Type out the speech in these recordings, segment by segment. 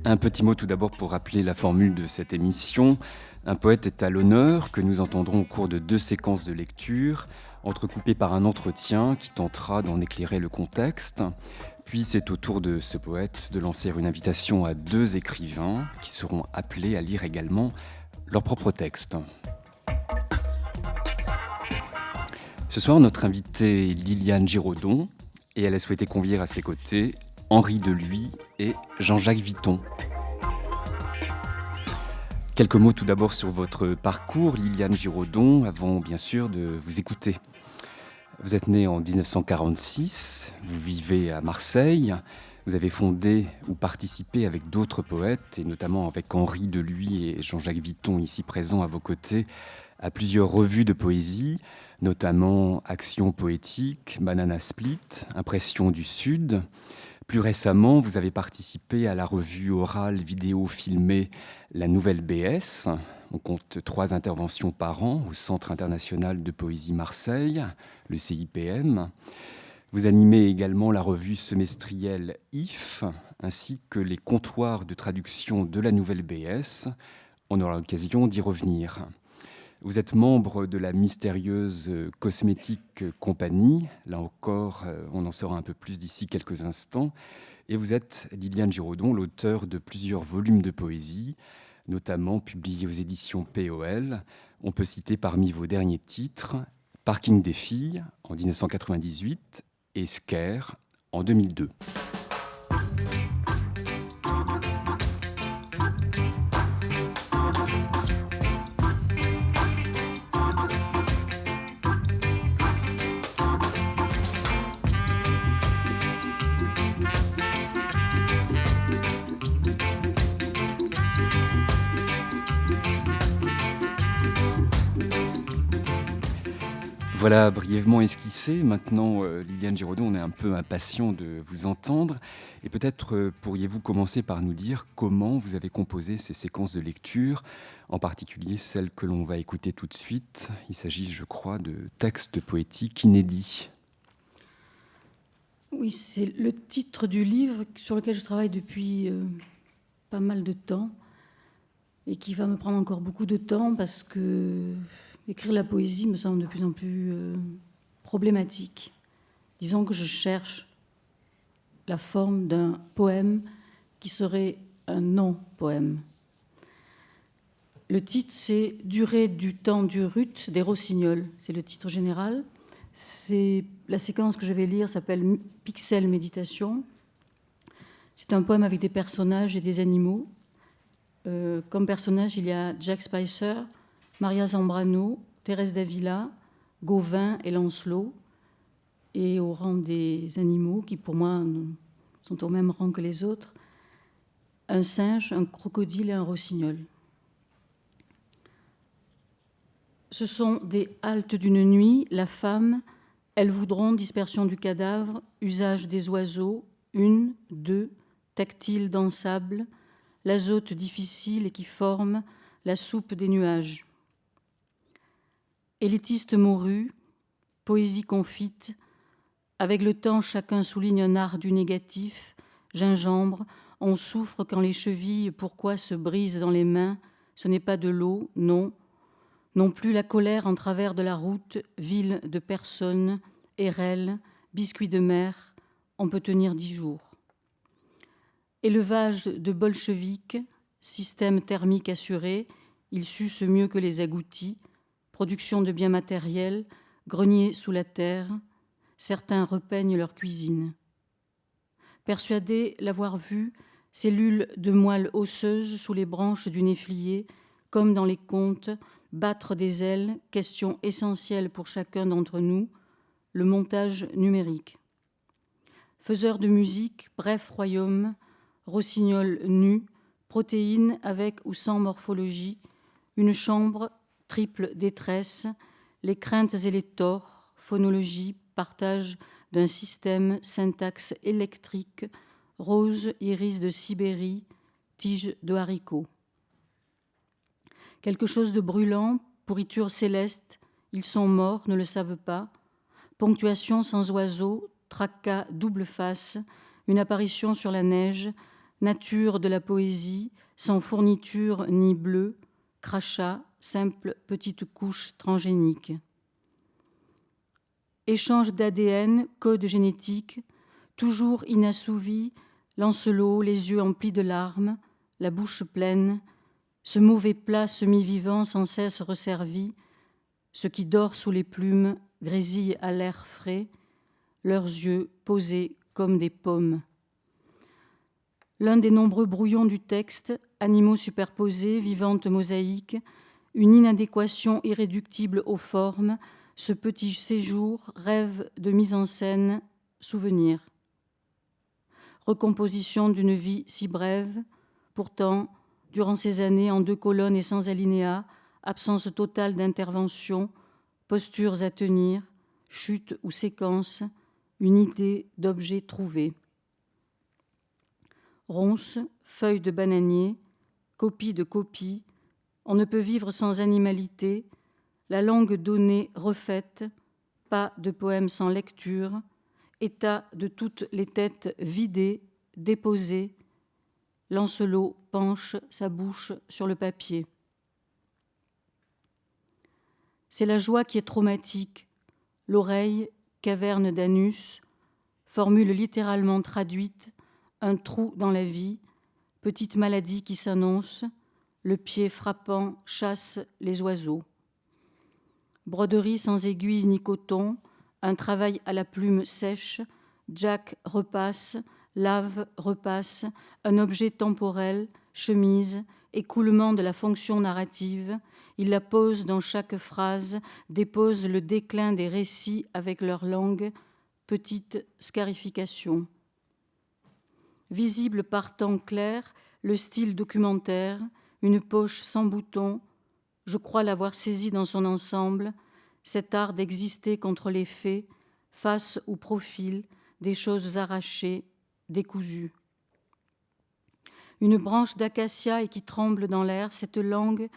Un petit mot tout d'abord pour rappeler la formule de cette émission. Un poète est à l'honneur que nous entendrons au cours de 2 séquences de lecture, entrecoupées par un entretien qui tentera d'en éclairer le contexte. Puis c'est au tour de ce poète de lancer une invitation à 2 écrivains qui seront appelés à lire également leur propre texte. Ce soir, notre invitée est Liliane Giraudon et elle a souhaité convier à ses côtés Henri Deluy et Jean-Jacques Vitton. Quelques mots tout d'abord sur votre parcours, Liliane Giraudon, avant bien sûr de vous écouter. Vous êtes née en 1946, vous vivez à Marseille, vous avez fondé ou participé avec d'autres poètes, et notamment avec Henri Deluy et Jean-Jacques Vitton ici présents à vos côtés, à plusieurs revues de poésie, notamment Action poétique, Banana Split, Impression du Sud. Plus récemment, vous avez participé à la revue orale vidéo filmée La Nouvelle BS. On compte 3 interventions par an au Centre international de poésie Marseille, le CIPM. Vous animez également la revue semestrielle IF, ainsi que les comptoirs de traduction de La Nouvelle BS. On aura l'occasion d'y revenir. Vous êtes membre de la mystérieuse Cosmétique Compagnie. Là encore, on en saura un peu plus d'ici quelques instants. Et vous êtes, Liliane Giraudon, l'auteur de plusieurs volumes de poésie, notamment publiés aux éditions POL. On peut citer parmi vos derniers titres Parking des filles en 1998 et Scare en 2002. Voilà, brièvement esquissé. Maintenant, Liliane Giraudon, on est un peu impatient de vous entendre. Et peut-être pourriez-vous commencer par nous dire comment vous avez composé ces séquences de lecture, en particulier celles que l'on va écouter tout de suite. Il s'agit, je crois, de textes poétiques inédits. Oui, c'est le titre du livre sur lequel je travaille depuis pas mal de temps et qui va me prendre encore beaucoup de temps parce que écrire la poésie me semble de plus en plus problématique. Disons que je cherche la forme d'un poème qui serait un non-poème. Le titre, c'est « Durée du temps du Ruth des Rossignols ». C'est le titre général. La séquence que je vais lire s'appelle « Pixel Méditation ». C'est un poème avec des personnages et des animaux. Comme personnage, il y a Jack Spicer, Maria Zambrano, Thérèse Davila, Gauvin et Lancelot, et au rang des animaux, qui pour moi sont au même rang que les autres, un singe, un crocodile et un rossignol. Ce sont des haltes d'une nuit, la femme, elles voudront dispersion du cadavre, usage des oiseaux, 1, 2, tactile dans sable, l'azote difficile et qui forme la soupe des nuages. Élitiste mourut, poésie confite, avec le temps chacun souligne un art du négatif, gingembre, on souffre quand les chevilles, pourquoi se brisent dans les mains, ce n'est pas de l'eau, non, non plus la colère en travers de la route, ville de personnes, érelle, biscuits de mer, on peut tenir 10 jours. Élevage de bolcheviques, système thermique assuré, ils sucent mieux que les agoutis, production de biens matériels, greniers sous la terre, certains repeignent leur cuisine. Persuadés l'avoir vu, cellules de moelle osseuse sous les branches du néflier, comme dans les contes, battre des ailes, question essentielle pour chacun d'entre nous, le montage numérique. Faiseurs de musique, bref royaume, rossignol nu, protéines avec ou sans morphologie, une chambre, triple détresse, les craintes et les torts, phonologie, partage d'un système, syntaxe électrique, rose, iris de Sibérie, tige de haricots. Quelque chose de brûlant, pourriture céleste, ils sont morts, ne le savent pas, ponctuation sans oiseau, tracas double face, une apparition sur la neige, nature de la poésie, sans fourniture ni bleu, crachat, simple petite couche transgénique. Échange d'ADN, code génétique, toujours inassouvi, Lancelot, les yeux emplis de larmes, la bouche pleine, ce mauvais plat semi-vivant sans cesse resservi, ce qui dort sous les plumes, grésille à l'air frais, leurs yeux posés comme des pommes. L'un des nombreux brouillons du texte, animaux superposés, vivantes mosaïques, une inadéquation irréductible aux formes, ce petit séjour, rêve de mise en scène, souvenir. Recomposition d'une vie si brève, pourtant, durant ces années en 2 colonnes et sans alinéa, absence totale d'intervention, postures à tenir, chute ou séquence, une idée d'objet trouvé. Ronces, feuilles de bananier, copie de copie, on ne peut vivre sans animalité, la langue donnée refaite, pas de poème sans lecture, état de toutes les têtes vidées, déposées, Lancelot penche sa bouche sur le papier. C'est la joie qui est traumatique, l'oreille, caverne d'anus, formule littéralement traduite, un trou dans la vie, petite maladie qui s'annonce, le pied frappant chasse les oiseaux. Broderie sans aiguille ni coton, un travail à la plume sèche, Jack repasse, lave repasse, un objet temporel, chemise, écoulement de la fonction narrative, il la pose dans chaque phrase, dépose le déclin des récits avec leur langue, petite scarification. Visible par temps clair, le style documentaire, une poche sans bouton, je crois l'avoir saisi dans son ensemble, cet art d'exister contre les faits, face ou profil, des choses arrachées, décousues. Une branche d'acacia et qui tremble dans l'air, cette langue,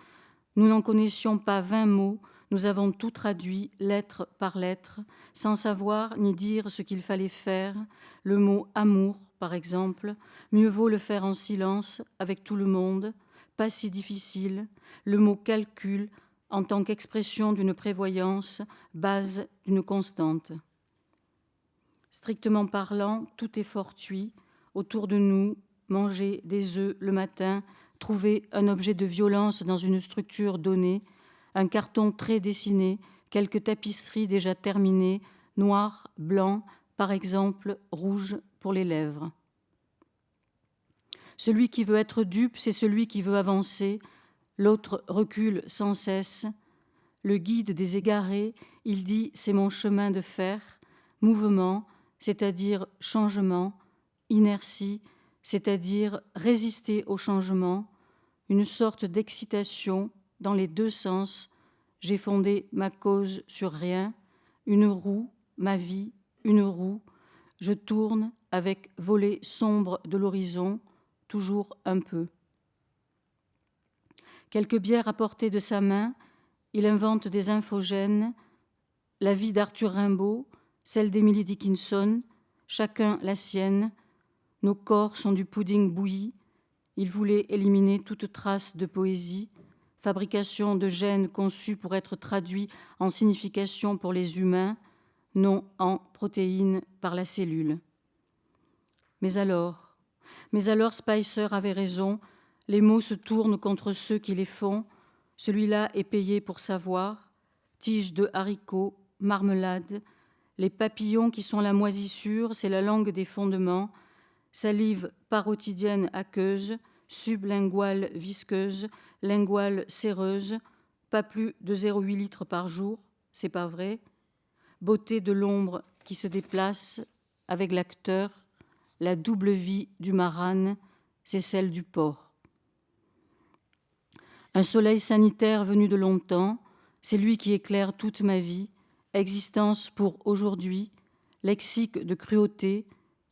nous n'en connaissions pas 20 mots, nous avons tout traduit, lettre par lettre, sans savoir ni dire ce qu'il fallait faire. Le mot amour, par exemple, mieux vaut le faire en silence, avec tout le monde, pas si difficile. Le mot calcul, en tant qu'expression d'une prévoyance, base d'une constante. Strictement parlant, tout est fortuit. Autour de nous, manger des œufs le matin, trouver un objet de violence dans une structure donnée, un carton très dessiné, quelques tapisseries déjà terminées, noir, blanc, par exemple, rouge pour les lèvres. Celui qui veut être dupe, c'est celui qui veut avancer, l'autre recule sans cesse. Le guide des égarés, il dit « c'est mon chemin de fer », mouvement, c'est-à-dire changement, inertie, c'est-à-dire résister au changement, une sorte d'excitation dans les deux sens. J'ai fondé ma cause sur rien, une roue, ma vie, une roue. Je tourne avec volée sombre de l'horizon, toujours un peu. Quelques bières apportées de sa main, il invente des infogènes, la vie d'Arthur Rimbaud, celle d'Emily Dickinson, chacun la sienne. Nos corps sont du pudding bouilli. Il voulait éliminer toute trace de poésie, fabrication de gènes conçus pour être traduits en signification pour les humains, non en protéines par la cellule. Mais alors Spicer avait raison, les mots se tournent contre ceux qui les font, celui-là est payé pour savoir, tige de haricots, marmelade, les papillons qui sont la moisissure, c'est la langue des fondements, salive parotidienne aqueuse, sublinguale visqueuse, linguale séreuse, pas plus de 0,8 litres par jour, c'est pas vrai. Beauté de l'ombre qui se déplace avec l'acteur, la double vie du marane, c'est celle du porc. Un soleil sanitaire venu de longtemps, c'est lui qui éclaire toute ma vie, existence pour aujourd'hui, lexique de cruauté,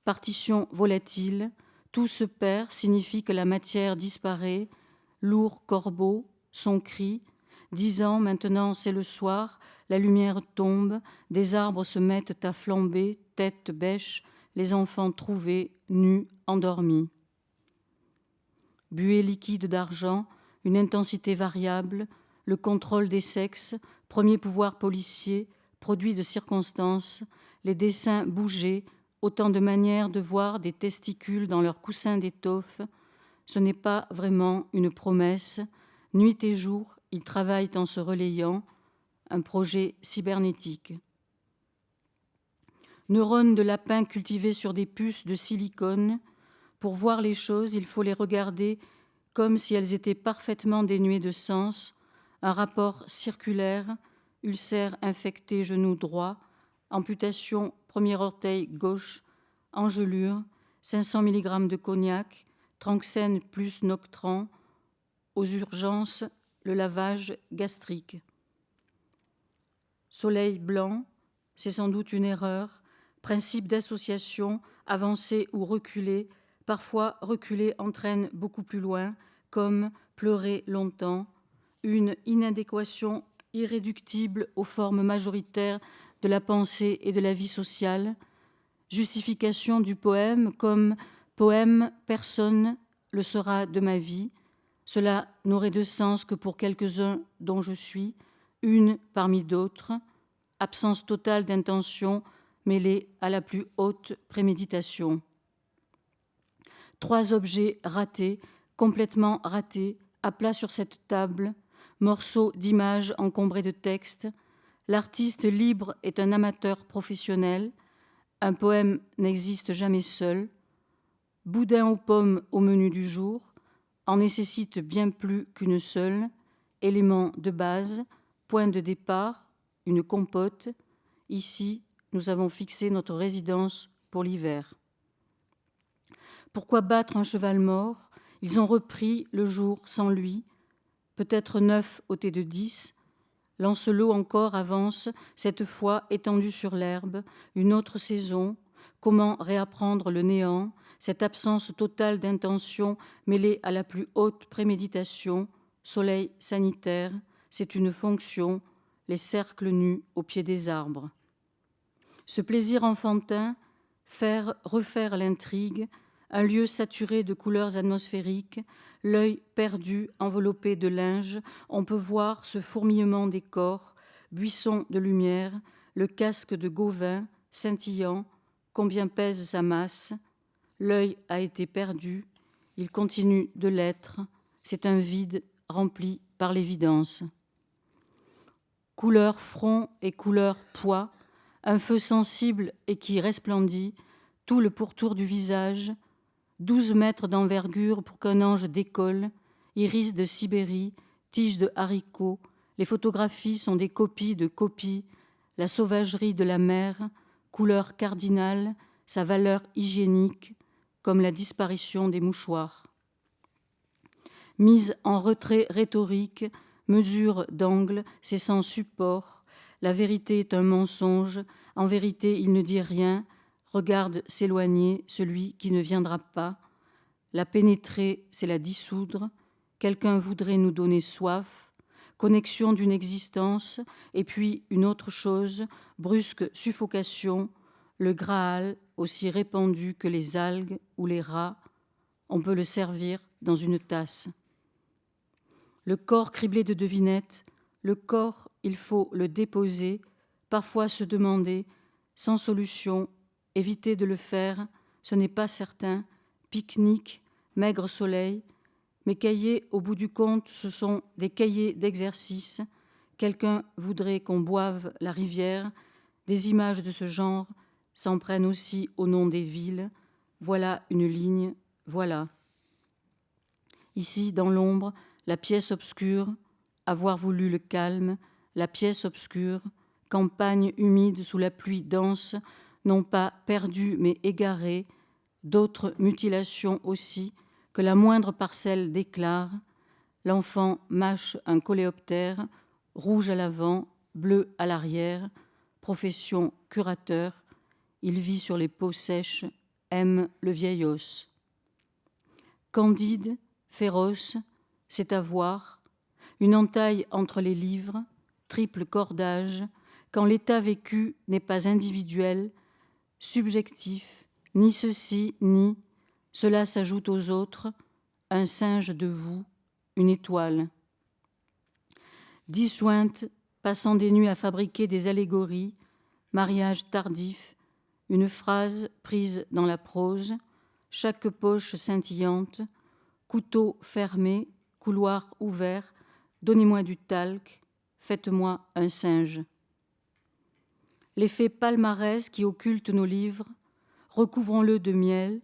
partition volatile, tout se perd signifie que la matière disparaît, lourd corbeau, son cri, 10 ans maintenant c'est le soir, la lumière tombe, des arbres se mettent à flamber, tête bêche, les enfants trouvés, nus, endormis. buée liquide d'argent, une intensité variable, le contrôle des sexes, premier pouvoir policier, produit de circonstances, les dessins bougés, autant de manières de voir des testicules dans leurs coussins d'étoffe. Ce n'est pas vraiment une promesse. Nuit et jour, ils travaillent en se relayant, un projet cybernétique. Neurones de lapin cultivés sur des puces de silicone. Pour voir les choses, il faut les regarder comme si elles étaient parfaitement dénuées de sens. Un rapport circulaire, ulcère infecté genou droit, amputation premier orteil gauche, engelure, 500 mg de cognac, Tranxène plus Noctran, aux urgences, le lavage gastrique. Soleil blanc, c'est sans doute une erreur, principe d'association, avancé ou reculé, parfois reculer entraîne beaucoup plus loin, comme pleurer longtemps, une inadéquation irréductible aux formes majoritaires de la pensée et de la vie sociale, justification du poème comme poème, personne le sera de ma vie, cela n'aurait de sens que pour quelques-uns dont je suis, une parmi d'autres, absence totale d'intention mêlée à la plus haute préméditation. 3 objets ratés, complètement ratés, à plat sur cette table, morceaux d'images encombrés de textes. L'artiste libre est un amateur professionnel. Un poème n'existe jamais seul. Boudin aux pommes au menu du jour en nécessite bien plus qu'une seule. Élément de base, point de départ, une compote. Ici, nous avons fixé notre résidence pour l'hiver. Pourquoi battre un cheval mort? Ils ont repris le jour sans lui, peut-être 9 au thé de 10. Lancelot encore avance, cette fois étendu sur l'herbe, une autre saison. Comment réapprendre le néant, cette absence totale d'intention mêlée à la plus haute préméditation? Soleil sanitaire, c'est une fonction, les cercles nus au pied des arbres. Ce plaisir enfantin, refaire l'intrigue, un lieu saturé de couleurs atmosphériques, l'œil perdu, enveloppé de linge, on peut voir ce fourmillement des corps, buisson de lumière, le casque de Gauvin, scintillant, combien pèse sa masse? L'œil a été perdu, il continue de l'être, c'est un vide rempli par l'évidence. Couleur front et couleur poids, un feu sensible et qui resplendit, tout le pourtour du visage, 12 mètres d'envergure pour qu'un ange décolle, iris de Sibérie, tige de haricots, les photographies sont des copies de copies, la sauvagerie de la mer, couleur cardinale, sa valeur hygiénique, comme la disparition des mouchoirs. Mise en retrait rhétorique, mesure d'angle, c'est sans support, la vérité est un mensonge, en vérité il ne dit rien, regarde s'éloigner celui qui ne viendra pas. La pénétrer, c'est la dissoudre. Quelqu'un voudrait nous donner soif. Connexion d'une existence. Et puis une autre chose, brusque suffocation. Le Graal, aussi répandu que les algues ou les rats. On peut le servir dans une tasse. Le corps criblé de devinettes. Le corps, il faut le déposer. Parfois se demander, sans solution, éviter de le faire, ce n'est pas certain. Pique-nique, maigre soleil. Mes cahiers, au bout du compte, ce sont des cahiers d'exercice. Quelqu'un voudrait qu'on boive la rivière. Des images de ce genre s'en prennent aussi au nom des villes. Voilà une ligne, voilà. Ici, dans l'ombre, la pièce obscure, avoir voulu le calme, la pièce obscure, campagne humide sous la pluie dense, non pas perdue mais égarée, d'autres mutilations aussi, que la moindre parcelle déclare. L'enfant mâche un coléoptère, rouge à l'avant, bleu à l'arrière, profession curateur, il vit sur les peaux sèches, aime le vieil os. Candide, féroce, c'est à voir, une entaille entre les livres, triple cordage, quand l'état vécu n'est pas individuel, subjectif, ni ceci, ni cela s'ajoute aux autres, un singe de vous, une étoile. Disjointe, passant des nuits à fabriquer des allégories, mariage tardif, une phrase prise dans la prose, chaque poche scintillante, couteau fermé, couloir ouvert, donnez-moi du talc, faites-moi un singe. L'effet palmarès qui occulte nos livres, recouvrons-le de miel,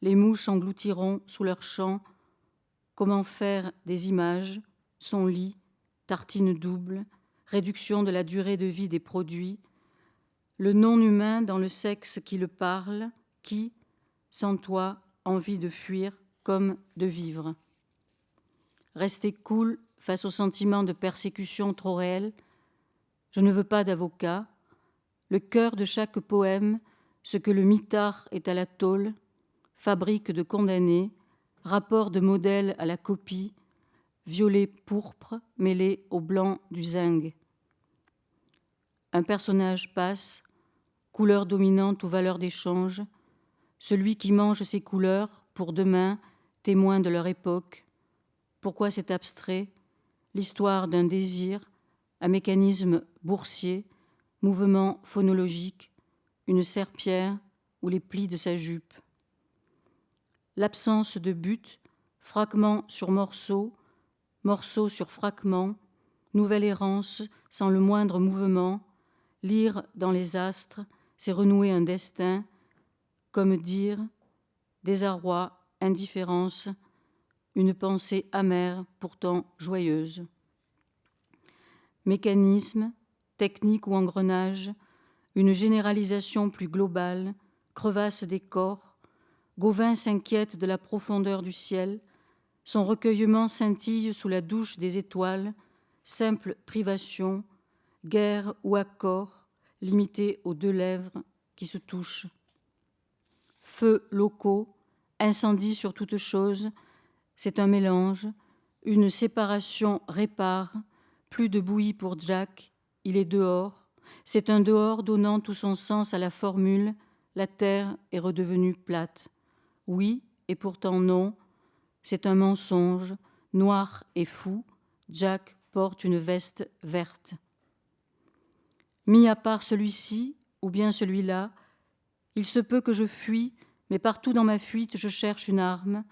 les mouches engloutiront sous leur champ. Comment faire des images, son lit, tartine double, réduction de la durée de vie des produits, le non-humain dans le sexe qui le parle, qui, sans toi, envie de fuir comme de vivre. Rester cool face au sentiment de persécution trop réel. Je ne veux pas d'avocat. Le cœur de chaque poème, ce que le mitard est à la tôle, fabrique de condamnés, rapport de modèle à la copie, violet pourpre mêlé au blanc du zinc. Un personnage passe, couleur dominante ou valeur d'échange, celui qui mange ses couleurs, pour demain, témoin de leur époque. Pourquoi c'est abstrait? L'histoire d'un désir, un mécanisme boursier, mouvement phonologique, une serpillière ou les plis de sa jupe. L'absence de but, fragment sur morceau, morceau sur fragment, nouvelle errance sans le moindre mouvement, lire dans les astres, c'est renouer un destin, comme dire, désarroi, indifférence, une pensée amère, pourtant joyeuse. Mécanisme, technique ou engrenage, une généralisation plus globale, crevasse des corps, Gauvin s'inquiète de la profondeur du ciel, son recueillement scintille sous la douche des étoiles, simple privation, guerre ou accord, limité aux deux lèvres qui se touchent. Feux locaux, incendie sur toute chose, c'est un mélange, une séparation répare, plus de bouillie pour Jack, il est dehors, c'est un dehors donnant tout son sens à la formule, la terre est redevenue plate. Oui, et pourtant non, c'est un mensonge, noir et fou, Jack porte une veste verte. Mis à part celui-ci, ou bien celui-là, il se peut que je fuis, mais partout dans ma fuite je cherche une arme.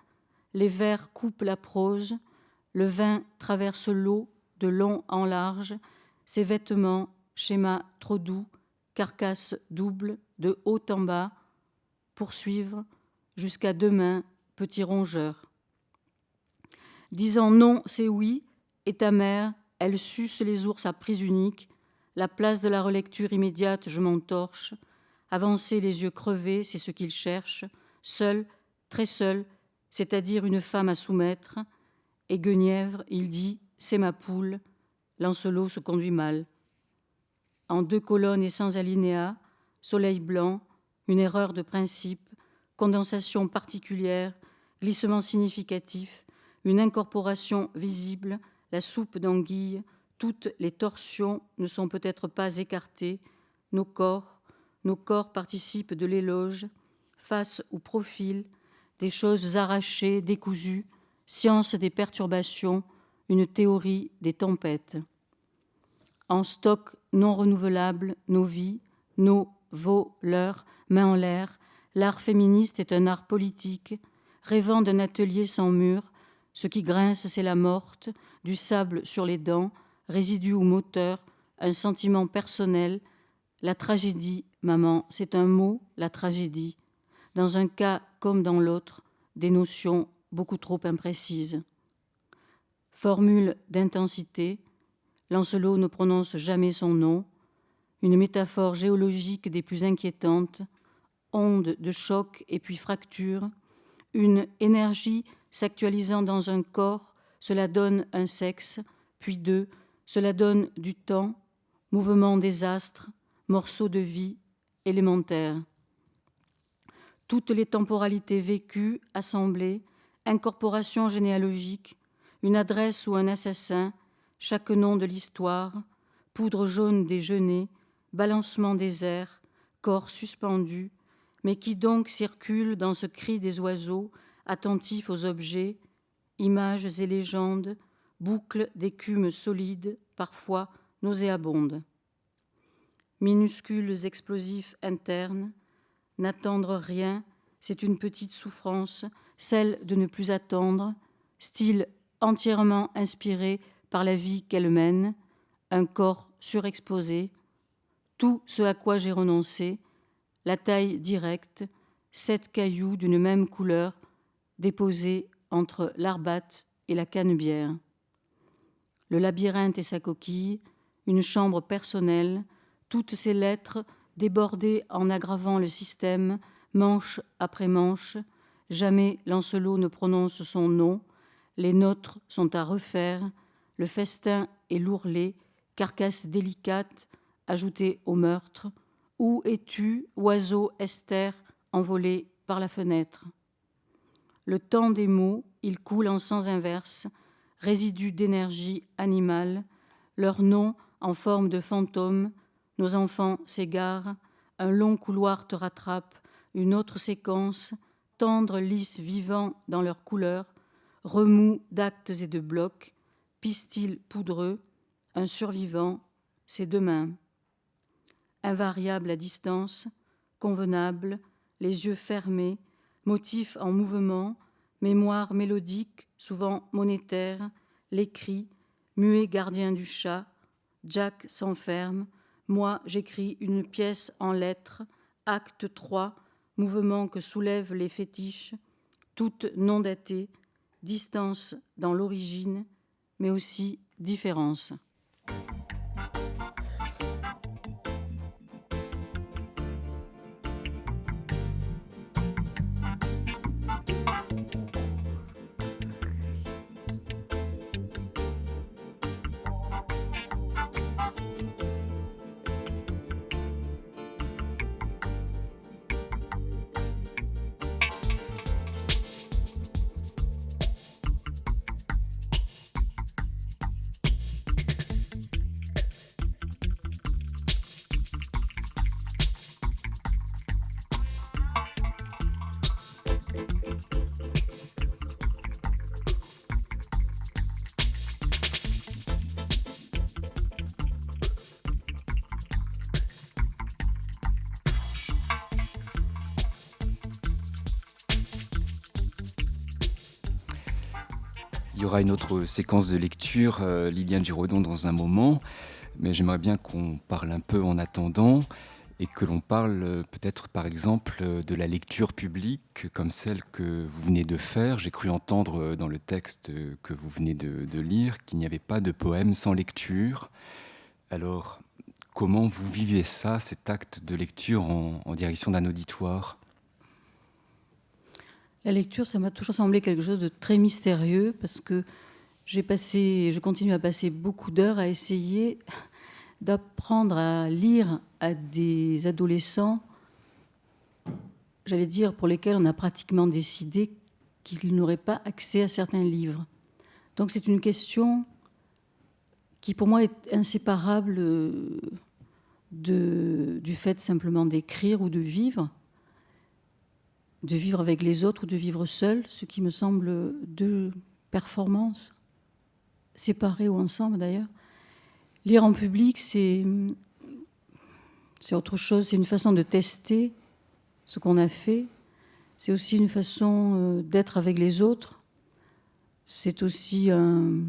Les vers coupent la prose, le vin traverse l'eau de long en large, ses vêtements, schéma trop doux, carcasse double, de haut en bas, poursuivre jusqu'à demain, petit rongeur. Disant non, c'est oui, et ta mère, elle suce les ours à prise unique, la place de la relecture immédiate, je m'entorche, avancer les yeux crevés, c'est ce qu'il cherche, seul, très seul, c'est-à-dire une femme à soumettre, et Guenièvre, il dit, c'est ma poule, Lancelot se conduit mal. En 2 colonnes et sans alinéa, soleil blanc, une erreur de principe, condensation particulière, glissement significatif, une incorporation visible, la soupe d'anguille, toutes les torsions ne sont peut-être pas écartées, nos corps participent de l'éloge, face ou profil, des choses arrachées, décousues, science des perturbations, une théorie des tempêtes. En stock non renouvelable, nos vies, vos, leurs, mains en l'air, l'art féministe est un art politique, rêvant d'un atelier sans mur, ce qui grince c'est la morte, du sable sur les dents, résidu ou moteur, un sentiment personnel, la tragédie, maman, c'est un mot, la tragédie, dans un cas comme dans l'autre, des notions beaucoup trop imprécises. Formule d'intensité, Lancelot ne prononce jamais son nom, une métaphore géologique des plus inquiétantes, onde de choc et puis fracture, une énergie s'actualisant dans un corps, cela donne un sexe, puis 2, cela donne du temps, mouvement des astres, morceaux de vie, élémentaire. Toutes les temporalités vécues, assemblées, incorporation généalogique, une adresse ou un assassin, chaque nom de l'histoire, poudre jaune des genêts, balancement des airs, corps suspendu, mais qui donc circule dans ce cri des oiseaux, attentifs aux objets, images et légendes, boucles d'écume solide, parfois nauséabondes. Minuscules explosifs internes, n'attendre rien, c'est une petite souffrance, celle de ne plus attendre, style entièrement inspiré par la vie qu'elle mène, un corps surexposé, tout ce à quoi j'ai renoncé, la taille directe, 7 cailloux d'une même couleur déposés entre l'Arbat et la Canebière. Le labyrinthe et sa coquille, une chambre personnelle, toutes ces lettres débordées en aggravant le système, manche après manche. Jamais Lancelot ne prononce son nom. Les nôtres sont à refaire. Le festin est l'ourlet, carcasse délicate ajoutée au meurtre. Où es-tu, oiseau Esther, envolé par la fenêtre? Le temps des mots, il coule en sens inverse, résidus d'énergie animale, leurs noms en forme de fantômes. Nos enfants s'égarent, un long couloir te rattrape, une autre séquence, tendre, lisse, vivant dans leurs couleurs, remous d'actes et de blocs, pistil poudreux, un survivant, ses 2 mains. Invariable à distance, convenable, les yeux fermés, motif en mouvement, mémoire mélodique, souvent monétaire, les cris, muet gardien du chat, Jack s'enferme, moi j'écris une pièce en lettres, acte 3, mouvement que soulèvent les fétiches, toutes non datées, distance dans l'origine, mais aussi différence. Il y aura une autre séquence de lecture, Liliane Giraudon, dans un moment, mais j'aimerais bien qu'on parle un peu en attendant et que l'on parle peut-être par exemple de la lecture publique comme celle que vous venez de faire. J'ai cru entendre dans le texte que vous venez de lire qu'il n'y avait pas de poème sans lecture. Alors, comment vous vivez ça, cet acte de lecture en direction d'un auditoire ? La lecture, ça m'a toujours semblé quelque chose de très mystérieux parce que je continue à passer beaucoup d'heures à essayer d'apprendre à lire à des adolescents, j'allais dire, pour lesquels on a pratiquement décidé qu'ils n'auraient pas accès à certains livres. Donc c'est une question qui pour moi est inséparable du fait simplement d'écrire ou de vivre avec les autres ou de vivre seul, ce qui me semble 2 performances, séparées ou ensemble d'ailleurs. Lire en public, c'est autre chose, c'est une façon de tester ce qu'on a fait, c'est aussi une façon d'être avec les autres, c'est aussi un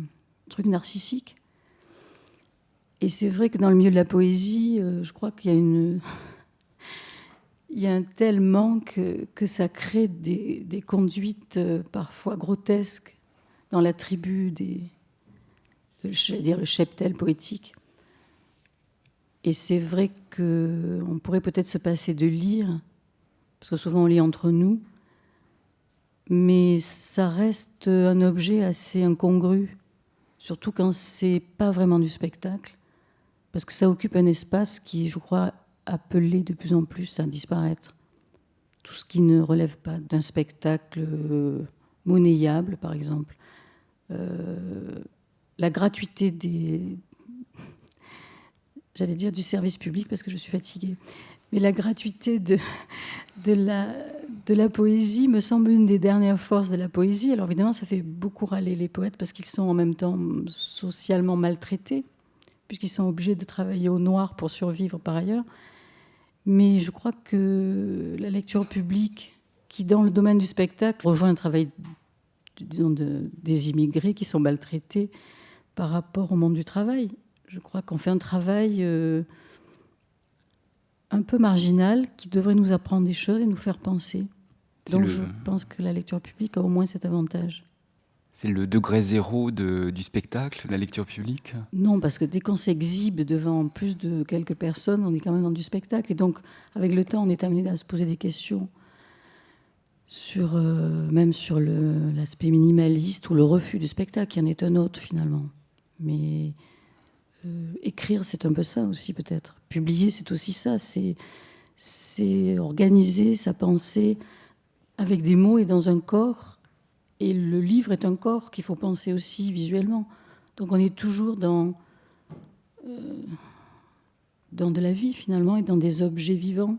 truc narcissique. Et c'est vrai que dans le milieu de la poésie, je crois qu'il y a il y a un tel manque que ça crée des conduites parfois grotesques dans la tribu j'allais dire le cheptel poétique. Et c'est vrai qu'on pourrait peut-être se passer de lire, parce que souvent on lit entre nous, mais ça reste un objet assez incongru, surtout quand c'est pas vraiment du spectacle, parce que ça occupe un espace qui, je crois, appelé de plus en plus à disparaître. Tout ce qui ne relève pas d'un spectacle monnayable, par exemple. La gratuité j'allais dire du service public, parce que je suis fatiguée. Mais la gratuité de la poésie me semble une des dernières forces de la poésie. Alors évidemment, ça fait beaucoup râler les poètes parce qu'ils sont en même temps socialement maltraités, puisqu'ils sont obligés de travailler au noir pour survivre par ailleurs. Mais je crois que la lecture publique, qui dans le domaine du spectacle rejoint un travail, disons, des immigrés qui sont maltraités par rapport au monde du travail. Je crois qu'on fait un travail un peu marginal qui devrait nous apprendre des choses et nous faire penser. Donc je pense que la lecture publique a au moins cet avantage. C'est le degré zéro du spectacle, la lecture publique? Non, parce que dès qu'on s'exhibe devant plus de quelques personnes, on est quand même dans du spectacle. Et donc, avec le temps, on est amené à se poser des questions même sur l'aspect minimaliste ou le refus du spectacle, qui en est un autre finalement. Mais écrire, c'est un peu ça aussi peut-être. Publier, c'est aussi ça. C'est organiser sa pensée avec des mots et dans un corps. Et le livre est un corps qu'il faut penser aussi visuellement. Donc on est toujours dans de la vie finalement et dans des objets vivants.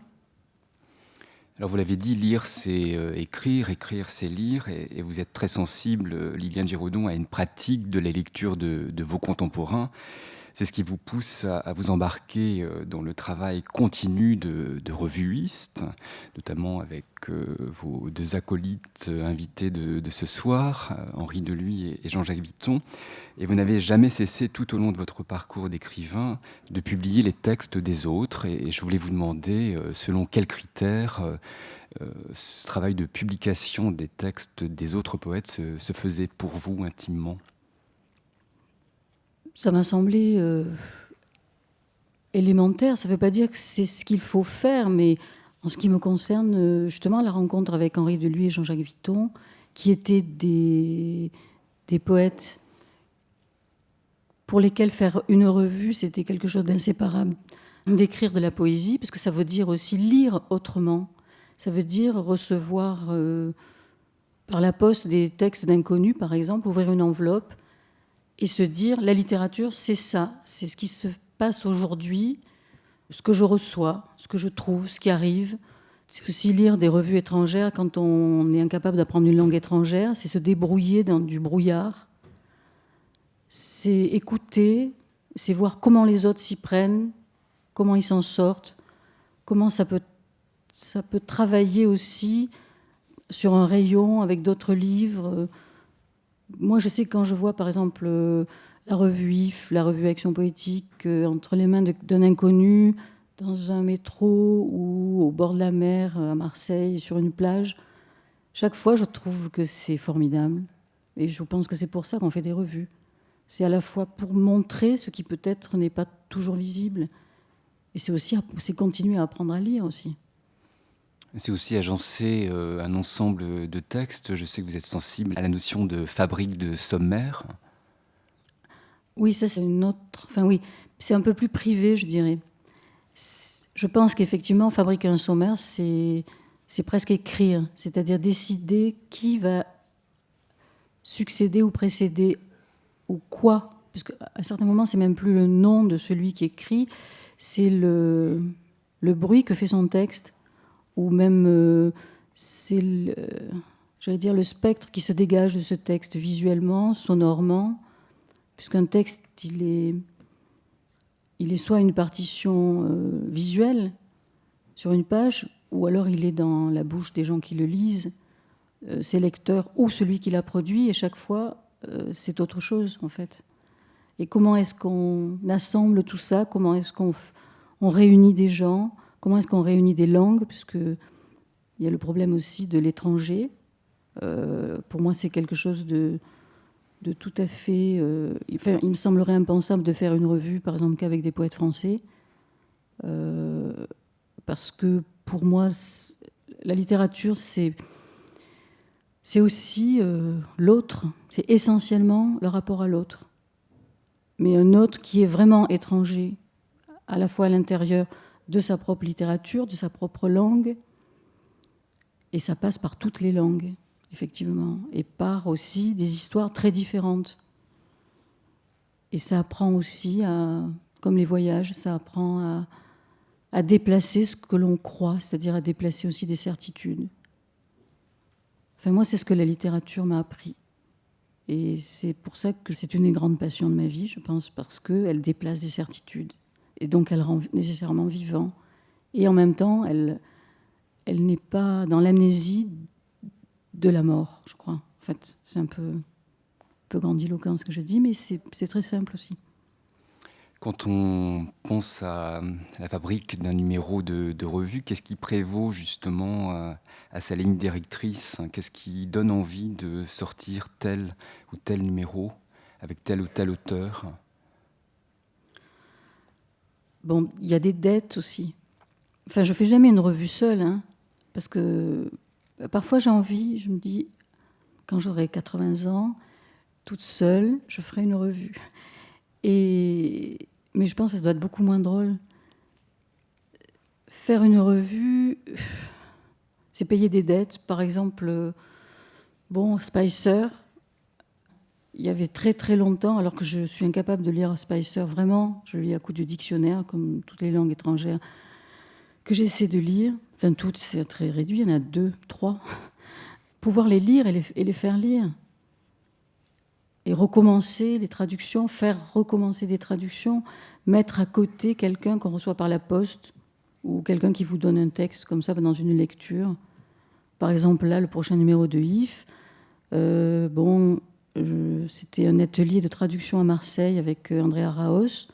Alors vous l'avez dit, lire c'est écrire, écrire c'est lire, et vous êtes très sensible, Liliane Giraudon, à une pratique de la lecture de vos contemporains. C'est ce qui vous pousse à vous embarquer dans le travail continu de revuiste, notamment avec vos deux acolytes invités de ce soir, Henri Deluy et Jean-Jacques Vitton. Et vous n'avez jamais cessé tout au long de votre parcours d'écrivain de publier les textes des autres. Et je voulais vous demander, selon quels critères ce travail de publication des textes des autres poètes se faisait pour vous intimement? Ça m'a semblé élémentaire. Ça ne veut pas dire que c'est ce qu'il faut faire, mais en ce qui me concerne, justement, la rencontre avec Henri Deluy et Jean-Jacques Vitton, qui étaient des poètes pour lesquels faire une revue, c'était quelque chose d'inséparable d'écrire de la poésie, parce que ça veut dire aussi lire autrement. Ça veut dire recevoir par la poste des textes d'inconnus, par exemple, ouvrir une enveloppe et se dire, la littérature, c'est ça, c'est ce qui se passe aujourd'hui, ce que je reçois, ce que je trouve, ce qui arrive. C'est aussi lire des revues étrangères quand on est incapable d'apprendre une langue étrangère, c'est se débrouiller dans du brouillard, c'est écouter, c'est voir comment les autres s'y prennent, comment ils s'en sortent, comment ça peut travailler aussi sur un rayon avec d'autres livres. Moi, je sais que quand je vois, par exemple, la revue IF, la revue Action Poétique, entre les mains d'un inconnu, dans un métro ou au bord de la mer, à Marseille, sur une plage, chaque fois, je trouve que c'est formidable. Et je pense que c'est pour ça qu'on fait des revues. C'est à la fois pour montrer ce qui peut-être n'est pas toujours visible. Et c'est aussi continuer à apprendre à lire aussi. C'est aussi agencer un ensemble de textes. Je sais que vous êtes sensible à la notion de fabrique de sommaire. Oui, ça c'est une autre... Enfin oui, c'est un peu plus privé, je dirais. Je pense qu'effectivement, fabriquer un sommaire, c'est presque écrire. C'est-à-dire décider qui va succéder ou précéder ou quoi. Parce qu'à certains moments, c'est même plus le nom de celui qui écrit, c'est le bruit que fait son texte, ou même c'est j'allais dire le spectre qui se dégage de ce texte visuellement, sonorement, puisqu'un texte, il est soit une partition visuelle sur une page, ou alors il est dans la bouche des gens qui le lisent, ses lecteurs ou celui qui l'a produit, et chaque fois, c'est autre chose, en fait. Et comment est-ce qu'on assemble tout ça? Comment est-ce qu'on réunit des gens? Comment est-ce qu'on réunit des langues? Puisqu'il y a le problème aussi de l'étranger. Pour moi, c'est quelque chose de tout à fait... Enfin, il me semblerait impensable de faire une revue, par exemple, qu'avec des poètes français. Parce que, pour moi, la littérature, c'est aussi l'autre. C'est essentiellement le rapport à l'autre. Mais un autre qui est vraiment étranger, à la fois à l'intérieur de sa propre littérature, de sa propre langue, et ça passe par toutes les langues, effectivement, et par aussi des histoires très différentes. Et ça apprend aussi à, comme les voyages, ça apprend à déplacer ce que l'on croit, c'est-à-dire à déplacer aussi des certitudes. Enfin, moi, c'est ce que la littérature m'a appris. Et c'est pour ça que c'est une des grandes passions de ma vie, je pense, parce qu'elle déplace des certitudes. Et donc, elle rend nécessairement vivant. Et en même temps, elle n'est pas dans l'amnésie de la mort, je crois. En fait, c'est un peu grandiloquent ce que je dis, mais c'est très simple aussi. Quand on pense à la fabrique d'un numéro de revue, qu'est-ce qui prévaut justement à sa ligne directrice? Qu'est-ce qui donne envie de sortir tel ou tel numéro avec tel ou tel auteur? Bon, il y a des dettes aussi. Enfin, je fais jamais une revue seule, hein, parce que parfois j'ai envie, je me dis, quand j'aurai 80 ans, toute seule, je ferai une revue. Mais je pense que ça doit être beaucoup moins drôle. Faire une revue, c'est payer des dettes. Par exemple, Spicer, il y avait très très longtemps, alors que je suis incapable de lire Spicer, vraiment, je lis à coup de dictionnaire, comme toutes les langues étrangères que j'essaie de lire. Enfin, toutes, c'est très réduit, il y en a 2, 3. Pouvoir les lire et les faire lire. Et recommencer les traductions, faire recommencer des traductions, mettre à côté quelqu'un qu'on reçoit par la poste ou quelqu'un qui vous donne un texte comme ça dans une lecture. Par exemple, là, le prochain numéro de IF, c'était un atelier de traduction à Marseille avec Andrea Raos.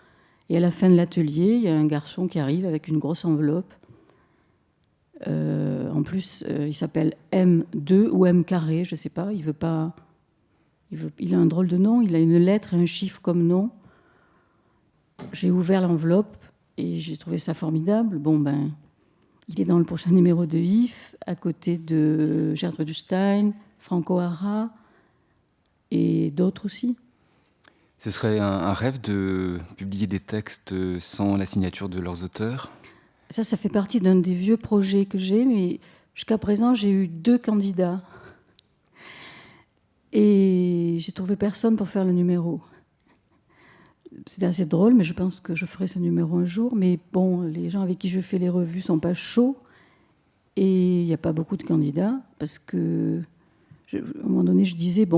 Et à la fin de l'atelier, il y a un garçon qui arrive avec une grosse enveloppe. En plus, il s'appelle M2 ou M carré, je ne sais pas. Il a un drôle de nom, il a une lettre et un chiffre comme nom. J'ai ouvert l'enveloppe et j'ai trouvé ça formidable. Il est dans le prochain numéro de IF, à côté de Gertrude Stein, Franco Harra et d'autres aussi. Ce serait un rêve de publier des textes sans la signature de leurs auteurs? Ça fait partie d'un des vieux projets que j'ai, mais jusqu'à présent, j'ai eu 2 candidats. Et j'ai trouvé personne pour faire le numéro. C'était assez drôle, mais je pense que je ferai ce numéro un jour. Mais bon, les gens avec qui je fais les revues sont pas chauds. Et il n'y a pas beaucoup de candidats, parce que, à un moment donné, je disais,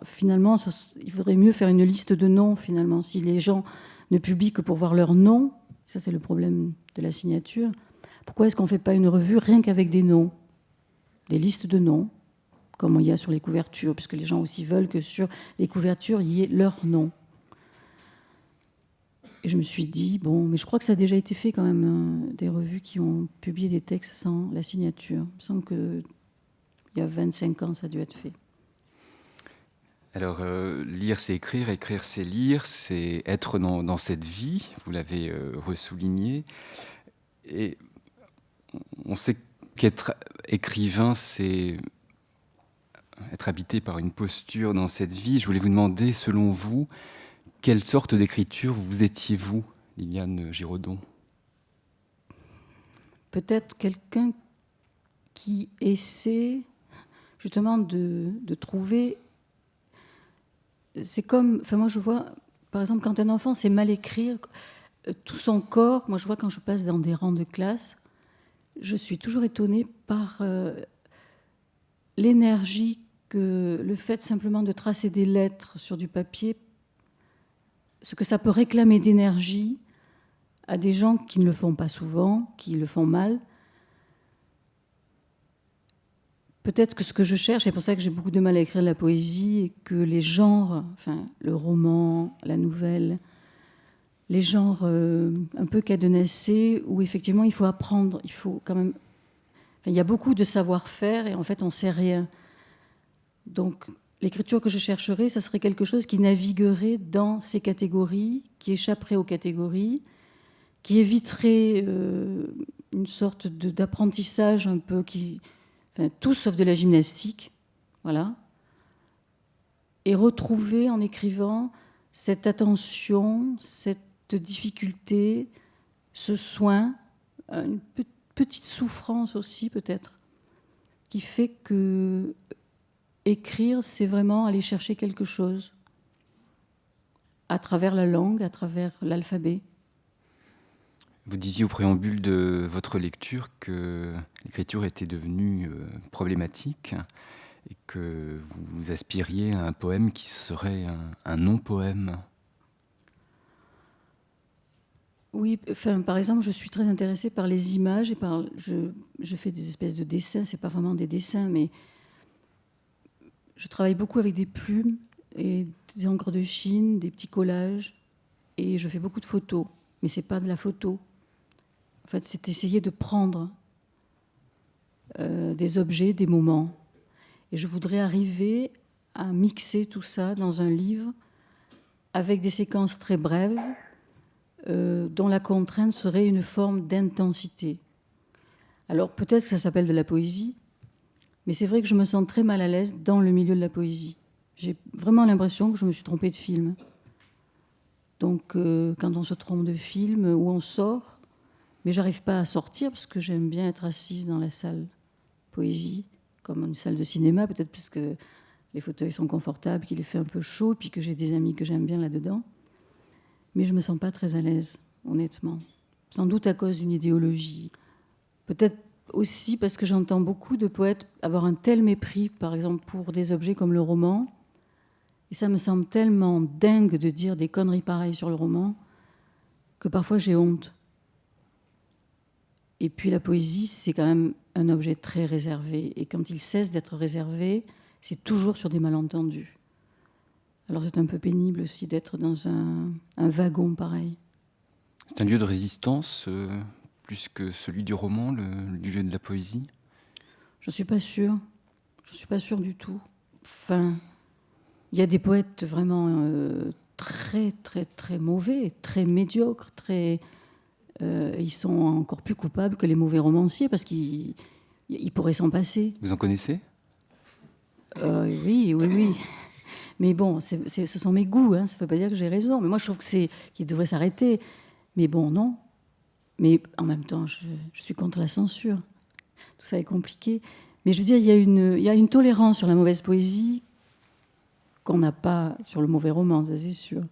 finalement, il faudrait mieux faire une liste de noms, finalement. Si les gens ne publient que pour voir leur nom, ça c'est le problème de la signature, pourquoi est-ce qu'on ne fait pas une revue rien qu'avec des noms, des listes de noms, comme il y a sur les couvertures, puisque les gens aussi veulent que sur les couvertures, il y ait leur nom. Et je me suis dit, mais je crois que ça a déjà été fait quand même, des revues qui ont publié des textes sans la signature. Il me semble qu'il y a 25 ans, ça a dû être fait. Alors, lire, c'est écrire c'est lire, c'est être dans cette vie, vous l'avez ressouligné. Et on sait qu'être écrivain, c'est être habité par une posture dans cette vie. Je voulais vous demander, selon vous, quelle sorte d'écriture vous étiez-vous, Liliane Giraudon? Peut-être quelqu'un qui essaie justement de trouver... C'est comme... Enfin, moi, je vois, par exemple, quand un enfant sait mal écrire, tout son corps... Moi, je vois quand je passe dans des rangs de classe, je suis toujours étonnée par l'énergie que le fait simplement de tracer des lettres sur du papier, ce que ça peut réclamer d'énergie à des gens qui ne le font pas souvent, qui le font mal. Peut-être que ce que je cherche, c'est pour ça que j'ai beaucoup de mal à écrire la poésie, et que les genres, enfin le roman, la nouvelle, les genres un peu cadenassés, où effectivement il faut apprendre, il faut quand même... Enfin, il y a beaucoup de savoir-faire et en fait on ne sait rien. Donc l'écriture que je chercherais, ce serait quelque chose qui naviguerait dans ces catégories, qui échapperait aux catégories, qui éviterait une sorte d'apprentissage un peu qui... Enfin, tout sauf de la gymnastique, voilà. Et retrouver en écrivant cette attention, cette difficulté, ce soin, une petite souffrance aussi peut-être, qui fait que écrire, c'est vraiment aller chercher quelque chose à travers la langue, à travers l'alphabet. Vous disiez au préambule de votre lecture que l'écriture était devenue problématique et que vous aspiriez à un poème qui serait un non-poème. Oui, enfin, par exemple, je suis très intéressée par les images et je fais des espèces de dessins. C'est pas vraiment des dessins, mais je travaille beaucoup avec des plumes et des encres de Chine, des petits collages, et je fais beaucoup de photos. Mais c'est pas de la photo. En fait, c'est essayer de prendre des objets, des moments. Et je voudrais arriver à mixer tout ça dans un livre avec des séquences très brèves dont la contrainte serait une forme d'intensité. Alors peut-être que ça s'appelle de la poésie, mais c'est vrai que je me sens très mal à l'aise dans le milieu de la poésie. J'ai vraiment l'impression que je me suis trompée de film. Donc quand on se trompe de film, où on sort, mais j'arrive pas à sortir parce que j'aime bien être assise dans la salle poésie, comme une salle de cinéma, peut-être parce que les fauteuils sont confortables, qu'il est fait un peu chaud, puis que j'ai des amis que j'aime bien là-dedans. Mais je me sens pas très à l'aise, honnêtement. Sans doute à cause d'une idéologie. Peut-être aussi parce que j'entends beaucoup de poètes avoir un tel mépris, par exemple, pour des objets comme le roman. Et ça me semble tellement dingue de dire des conneries pareilles sur le roman que parfois j'ai honte. Et puis la poésie, c'est quand même un objet très réservé. Et quand il cesse d'être réservé, c'est toujours sur des malentendus. Alors c'est un peu pénible aussi d'être dans un wagon pareil. C'est un lieu de résistance plus que celui du roman, le lieu de la poésie? Je ne suis pas sûre. Je ne suis pas sûre du tout. Enfin, il y a des poètes vraiment très, très, très mauvais, très médiocres, très... ils sont encore plus coupables que les mauvais romanciers parce qu'ils pourraient s'en passer. Vous en connaissez? Oui, oui, oui. Mais bon, ce sont mes goûts, hein. Ça ne veut pas dire que j'ai raison. Mais moi, je trouve qu'il devrait s'arrêter. Mais bon, non. Mais en même temps, je suis contre la censure. Tout ça est compliqué. Mais je veux dire, il y a une tolérance sur la mauvaise poésie qu'on n'a pas sur le mauvais roman, ça c'est sûr.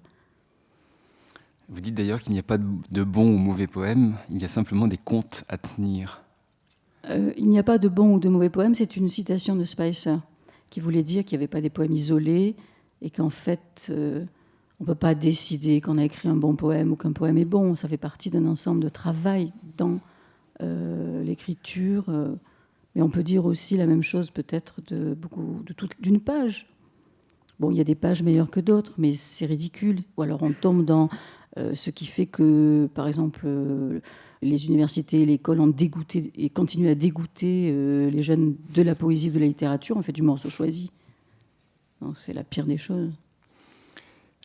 Vous dites d'ailleurs qu'il n'y a pas de bon ou mauvais poème, il y a simplement des comptes à tenir. Il n'y a pas de bon ou de mauvais poème, c'est une citation de Spicer qui voulait dire qu'il n'y avait pas des poèmes isolés et qu'en fait, on ne peut pas décider qu'on a écrit un bon poème ou qu'un poème est bon. Ça fait partie d'un ensemble de travail dans l'écriture. Mais on peut dire aussi la même chose peut-être d'une page. Bon, il y a des pages meilleures que d'autres, mais c'est ridicule. Ou alors on tombe dans ce qui fait que, par exemple, les universités et l'école ont dégoûté et continuent à dégoûter les jeunes de la poésie, de la littérature. On fait du morceau choisi. Donc c'est la pire des choses.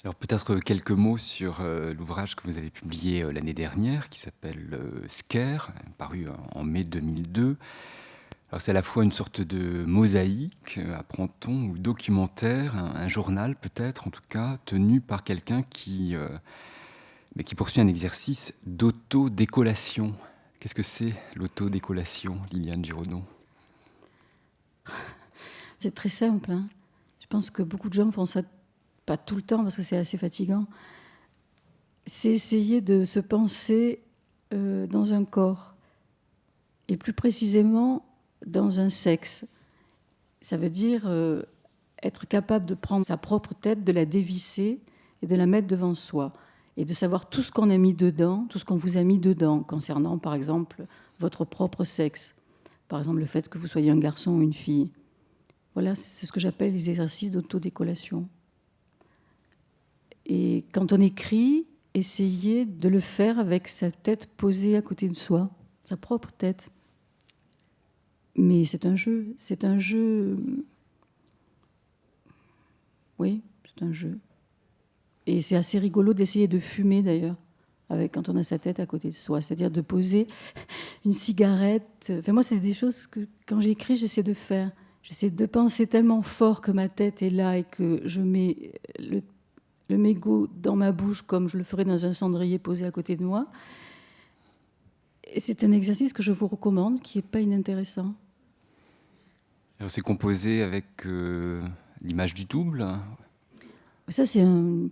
Alors peut-être quelques mots sur l'ouvrage que vous avez publié l'année dernière, qui s'appelle Scare, paru en mai 2002. Alors c'est à la fois une sorte de mosaïque, apprend-on, ou documentaire, un journal peut-être, en tout cas, tenu par quelqu'un qui poursuit un exercice d'autodécollation. Qu'est-ce que c'est l'autodécollation, Liliane Giraudon? C'est très simple, hein. Je pense que beaucoup de gens font ça, pas tout le temps, parce que c'est assez fatigant. C'est essayer de se penser dans un corps, et plus précisément dans un sexe. Ça veut dire être capable de prendre sa propre tête, de la dévisser et de la mettre devant soi. Et de savoir tout ce qu'on a mis dedans, tout ce qu'on vous a mis dedans, concernant, par exemple, votre propre sexe. Par exemple, le fait que vous soyez un garçon ou une fille. Voilà, c'est ce que j'appelle les exercices d'autodécollation. Et quand on écrit, essayez de le faire avec sa tête posée à côté de soi, sa propre tête. Mais c'est un jeu. Oui, c'est un jeu. Et c'est assez rigolo d'essayer de fumer, d'ailleurs, quand on a sa tête à côté de soi. C'est-à-dire de poser une cigarette. Enfin, moi, c'est des choses que, quand j'écris, j'essaie de faire. J'essaie de penser tellement fort que ma tête est là et que je mets le mégot dans ma bouche comme je le ferais dans un cendrier posé à côté de moi. Et c'est un exercice que je vous recommande, qui n'est pas inintéressant. Alors c'est composé avec l'image du double. Ça, c'est une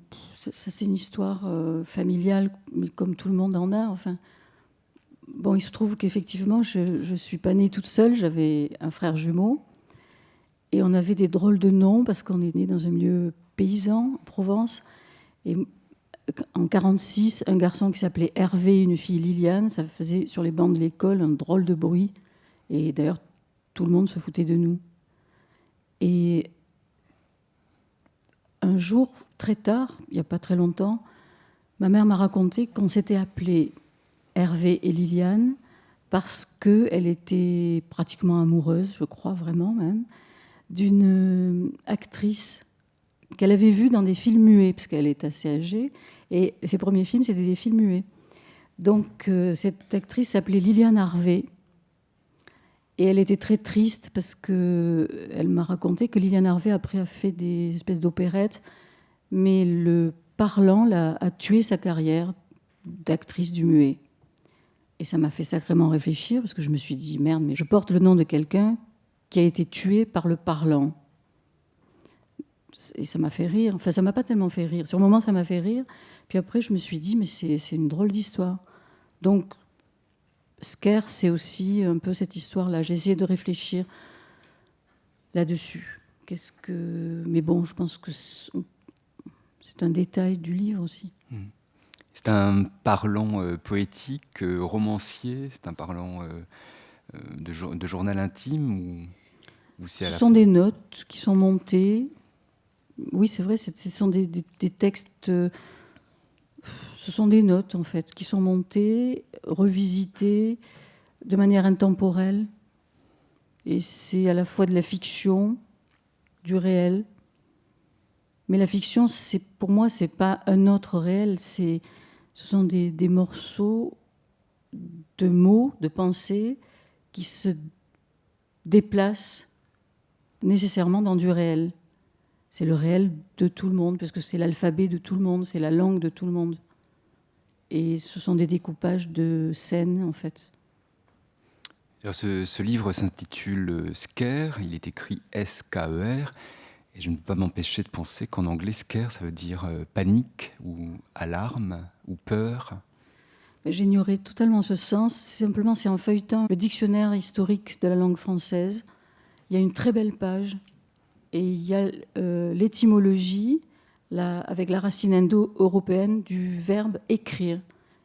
histoire familiale, comme tout le monde en a. Enfin, Bon, il se trouve qu'effectivement, je ne suis pas née toute seule. J'avais un frère jumeau. Et on avait des drôles de noms parce qu'on est né dans un milieu paysan, en Provence. Et en 1946, un garçon qui s'appelait Hervé et une fille Liliane, ça faisait sur les bancs de l'école un drôle de bruit. Et d'ailleurs, tout le monde se foutait de nous. Et un jour, très tard, il n'y a pas très longtemps, ma mère m'a raconté qu'on s'était appelés Hervé et Liliane parce qu'elle était pratiquement amoureuse, je crois vraiment même, d'une actrice qu'elle avait vue dans des films muets, parce qu'elle est assez âgée, et ses premiers films, c'était des films muets. Donc, cette actrice s'appelait Liliane Harvey, et elle était très triste, parce qu'elle m'a raconté que Liliane Harvey, après, a fait des espèces d'opérettes, mais le parlant a tué sa carrière d'actrice du muet. Et ça m'a fait sacrément réfléchir, parce que je me suis dit, merde, mais je porte le nom de quelqu'un qui a été tué par le parlant. Et ça m'a fait rire. Enfin, ça m'a pas tellement fait rire. Sur le moment, ça m'a fait rire. Puis après, je me suis dit, mais c'est une drôle d'histoire. Donc, Scare, c'est aussi un peu cette histoire-là. J'ai essayé de réfléchir là-dessus. Mais bon, je pense que c'est un détail du livre aussi. C'est un parlant poétique, romancier. C'est un parlant de journal intime ou c'est à Ce la sont fois... des notes qui sont montées. Oui, c'est vrai, ce sont des textes. Ce sont des notes, en fait, qui sont montées, revisitées de manière intemporelle. Et c'est à la fois de la fiction, du réel. Mais la fiction, pour moi, c'est pas un autre réel. Ce sont des morceaux de mots, de pensées, qui se déplacent nécessairement dans du réel. C'est le réel de tout le monde, parce que c'est l'alphabet de tout le monde, c'est la langue de tout le monde. Et ce sont des découpages de scènes, en fait. Alors ce livre s'intitule Scare, il est écrit S-K-E-R, et je ne peux pas m'empêcher de penser qu'en anglais, Scare, ça veut dire panique, ou alarme, ou peur. J'ignorais totalement ce sens. Simplement, c'est en feuilletant le dictionnaire historique de la langue française. Il y a une très belle page, et il y a l'étymologie avec la racine indo-européenne du verbe écrire.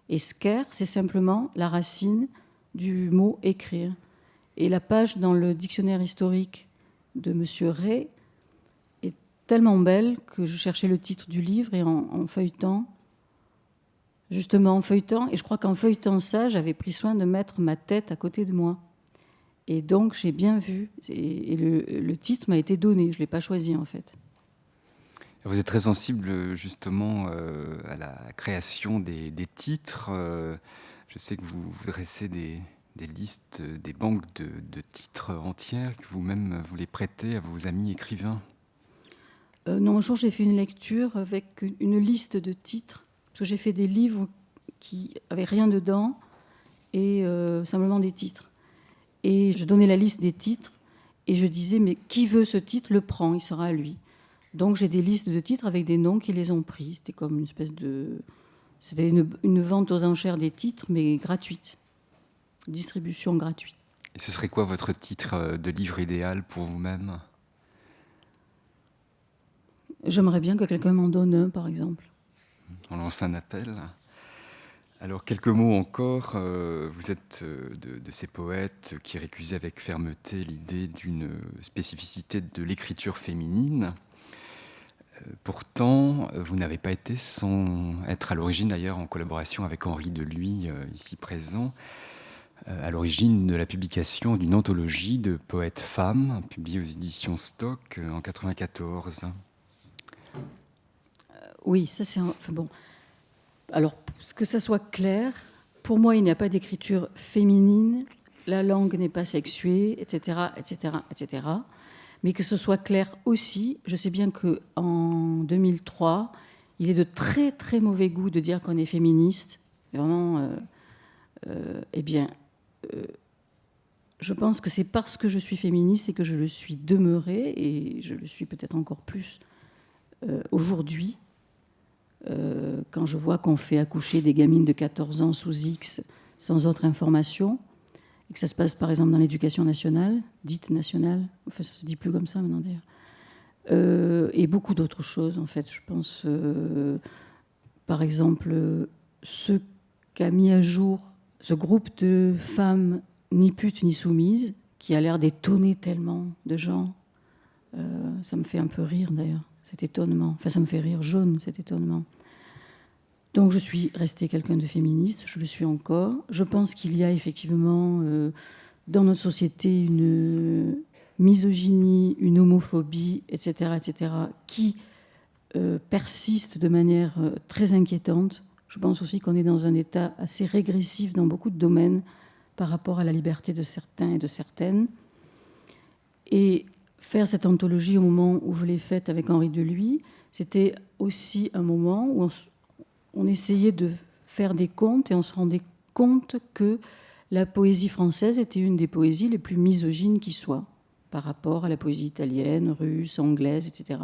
Et scare, c'est simplement la racine du mot écrire. Et la page dans le dictionnaire historique de M. Ray est tellement belle que je cherchais le titre du livre et en feuilletant, justement en feuilletant, et je crois qu'en feuilletant ça, j'avais pris soin de mettre ma tête à côté de moi. Et donc j'ai bien vu, et le titre m'a été donné, je ne l'ai pas choisi en fait. Vous êtes très sensible justement à la création des titres. Je sais que vous dressez des listes, des banques de titres entières, que vous-même vous les prêtez à vos amis écrivains. Non, un jour j'ai fait une lecture avec une liste de titres, parce que j'ai fait des livres qui n'avaient rien dedans, et simplement des titres. Et je donnais la liste des titres, et je disais, mais qui veut ce titre le prend, il sera à lui. Donc j'ai des listes de titres avec des noms qui les ont pris. C'était comme une espèce de... C'était une vente aux enchères des titres, mais gratuite. Distribution gratuite. Et ce serait quoi votre titre de livre idéal pour vous-même ? J'aimerais bien que quelqu'un m'en donne un, par exemple. On lance un appel. Alors, quelques mots encore. Vous êtes de ces poètes qui récusent avec fermeté l'idée d'une spécificité de l'écriture féminine. Pourtant, vous n'avez pas été sans être à l'origine, d'ailleurs, en collaboration avec Henri Deluy, ici présent, à l'origine de la publication d'une anthologie de poètes femmes, publiée aux éditions Stock en 1994. Oui, ça c'est... Enfin bon. Alors, que ça soit clair, pour moi, il n'y a pas d'écriture féminine, la langue n'est pas sexuée, etc., etc., etc., mais que ce soit clair aussi, je sais bien qu'en 2003, il est de très très mauvais goût de dire qu'on est féministe. Vraiment, eh bien, je pense que c'est parce que je suis féministe et que je le suis demeurée, et je le suis peut-être encore plus aujourd'hui, quand je vois qu'on fait accoucher des gamines de 14 ans sous X sans autre information, et que ça se passe par exemple dans l'éducation nationale, dite nationale, enfin ça se dit plus comme ça maintenant d'ailleurs, et beaucoup d'autres choses en fait. Je pense par exemple ce qu'a mis à jour ce groupe de femmes ni putes ni soumises, qui a l'air d'étonner tellement de gens. Ça me fait un peu rire d'ailleurs, cet étonnement. Enfin, ça me fait rire jaune, cet étonnement. Donc je suis restée quelqu'un de féministe, je le suis encore. Je pense qu'il y a effectivement dans notre société une misogynie, une homophobie, etc., etc., qui persiste de manière très inquiétante. Je pense aussi qu'on est dans un état assez régressif dans beaucoup de domaines par rapport à la liberté de certains et de certaines. Et faire cette anthologie au moment où je l'ai faite avec Henri Deluy, c'était aussi un moment où on essayait de faire des comptes et on se rendait compte que la poésie française était une des poésies les plus misogynes qui soit par rapport à la poésie italienne, russe, anglaise, etc.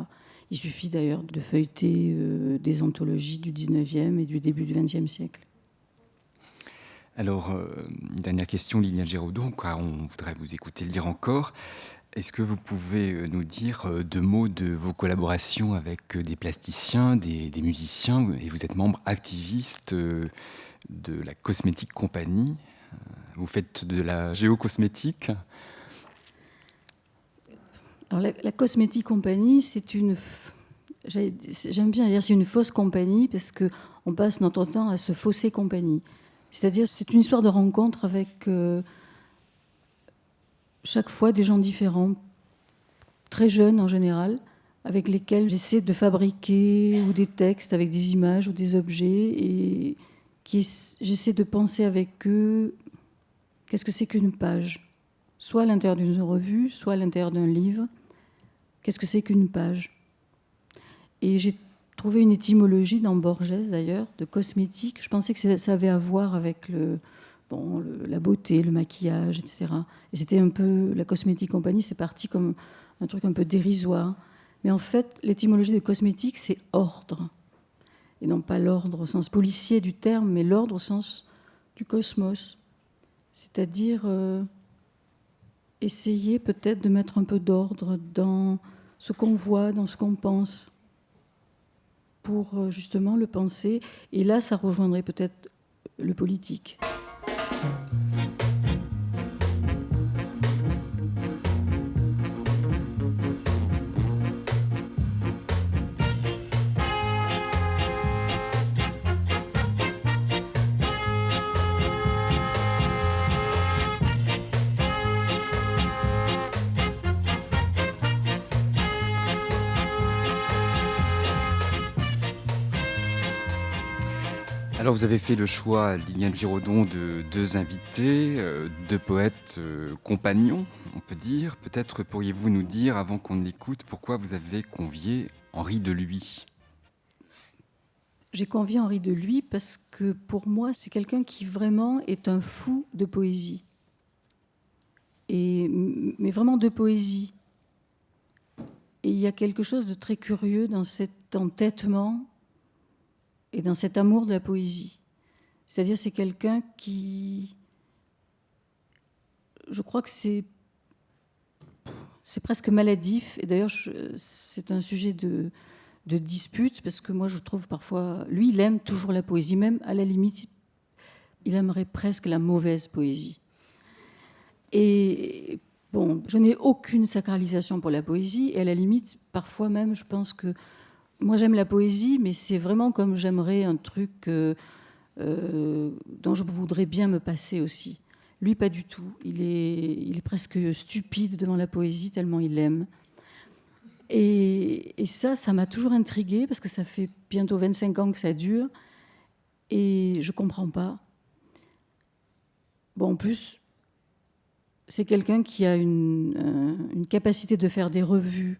Il suffit d'ailleurs de feuilleter des anthologies du 19e et du début du 20e siècle. Alors, une dernière question, Liliane Giraudon, car on voudrait vous écouter lire encore. Est-ce que vous pouvez nous dire deux mots de vos collaborations avec des plasticiens, des musiciens, et vous êtes membre activiste de la Cosmétique Compagnie. Vous faites de la géocosmétique. Alors la Cosmétique Compagnie, c'est une... J'aime bien dire c'est une fausse compagnie parce qu'on passe notre temps à se fausser compagnie. C'est-à-dire c'est une histoire de rencontre avec... chaque fois des gens différents, très jeunes en général, avec lesquels j'essaie de fabriquer ou des textes avec des images ou des objets et j'essaie de penser avec eux qu'est-ce que c'est qu'une page, soit à l'intérieur d'une revue, soit à l'intérieur d'un livre. Qu'est-ce que c'est qu'une page? Et j'ai trouvé une étymologie dans Borges d'ailleurs, de cosmétique. Je pensais que ça avait à voir avec la beauté, le maquillage, etc. Et c'était un peu... La Cosmétique Compagnie, c'est parti comme un truc un peu dérisoire. Mais en fait, l'étymologie de cosmétique, c'est ordre. Et non pas l'ordre au sens policier du terme, mais l'ordre au sens du cosmos. C'est-à-dire essayer peut-être de mettre un peu d'ordre dans ce qu'on voit, dans ce qu'on pense, pour justement le penser. Et là, ça rejoindrait peut-être le politique. Alors vous avez fait le choix, Liliane Giraudon, de deux invités, deux poètes compagnons, on peut dire. Peut-être pourriez-vous nous dire, avant qu'on l'écoute, pourquoi vous avez convié Henri Deluy? J'ai convié Henri Deluy parce que pour moi, c'est quelqu'un qui vraiment est un fou de poésie. Mais vraiment de poésie. Et il y a quelque chose de très curieux dans cet entêtement et dans cet amour de la poésie. C'est-à-dire c'est quelqu'un qui... Je crois que c'est presque maladif. Et d'ailleurs, c'est un sujet de dispute, parce que moi, je trouve parfois... Lui, il aime toujours la poésie, même à la limite, il aimerait presque la mauvaise poésie. Et bon, je n'ai aucune sacralisation pour la poésie, et à la limite, parfois même, je pense que moi, j'aime la poésie, mais c'est vraiment comme j'aimerais un truc dont je voudrais bien me passer aussi. Lui, pas du tout. Il est presque stupide devant la poésie, tellement il l'aime. Et ça m'a toujours intriguée, parce que ça fait bientôt 25 ans que ça dure, et je ne comprends pas. Bon, en plus, c'est quelqu'un qui a une capacité de faire des revues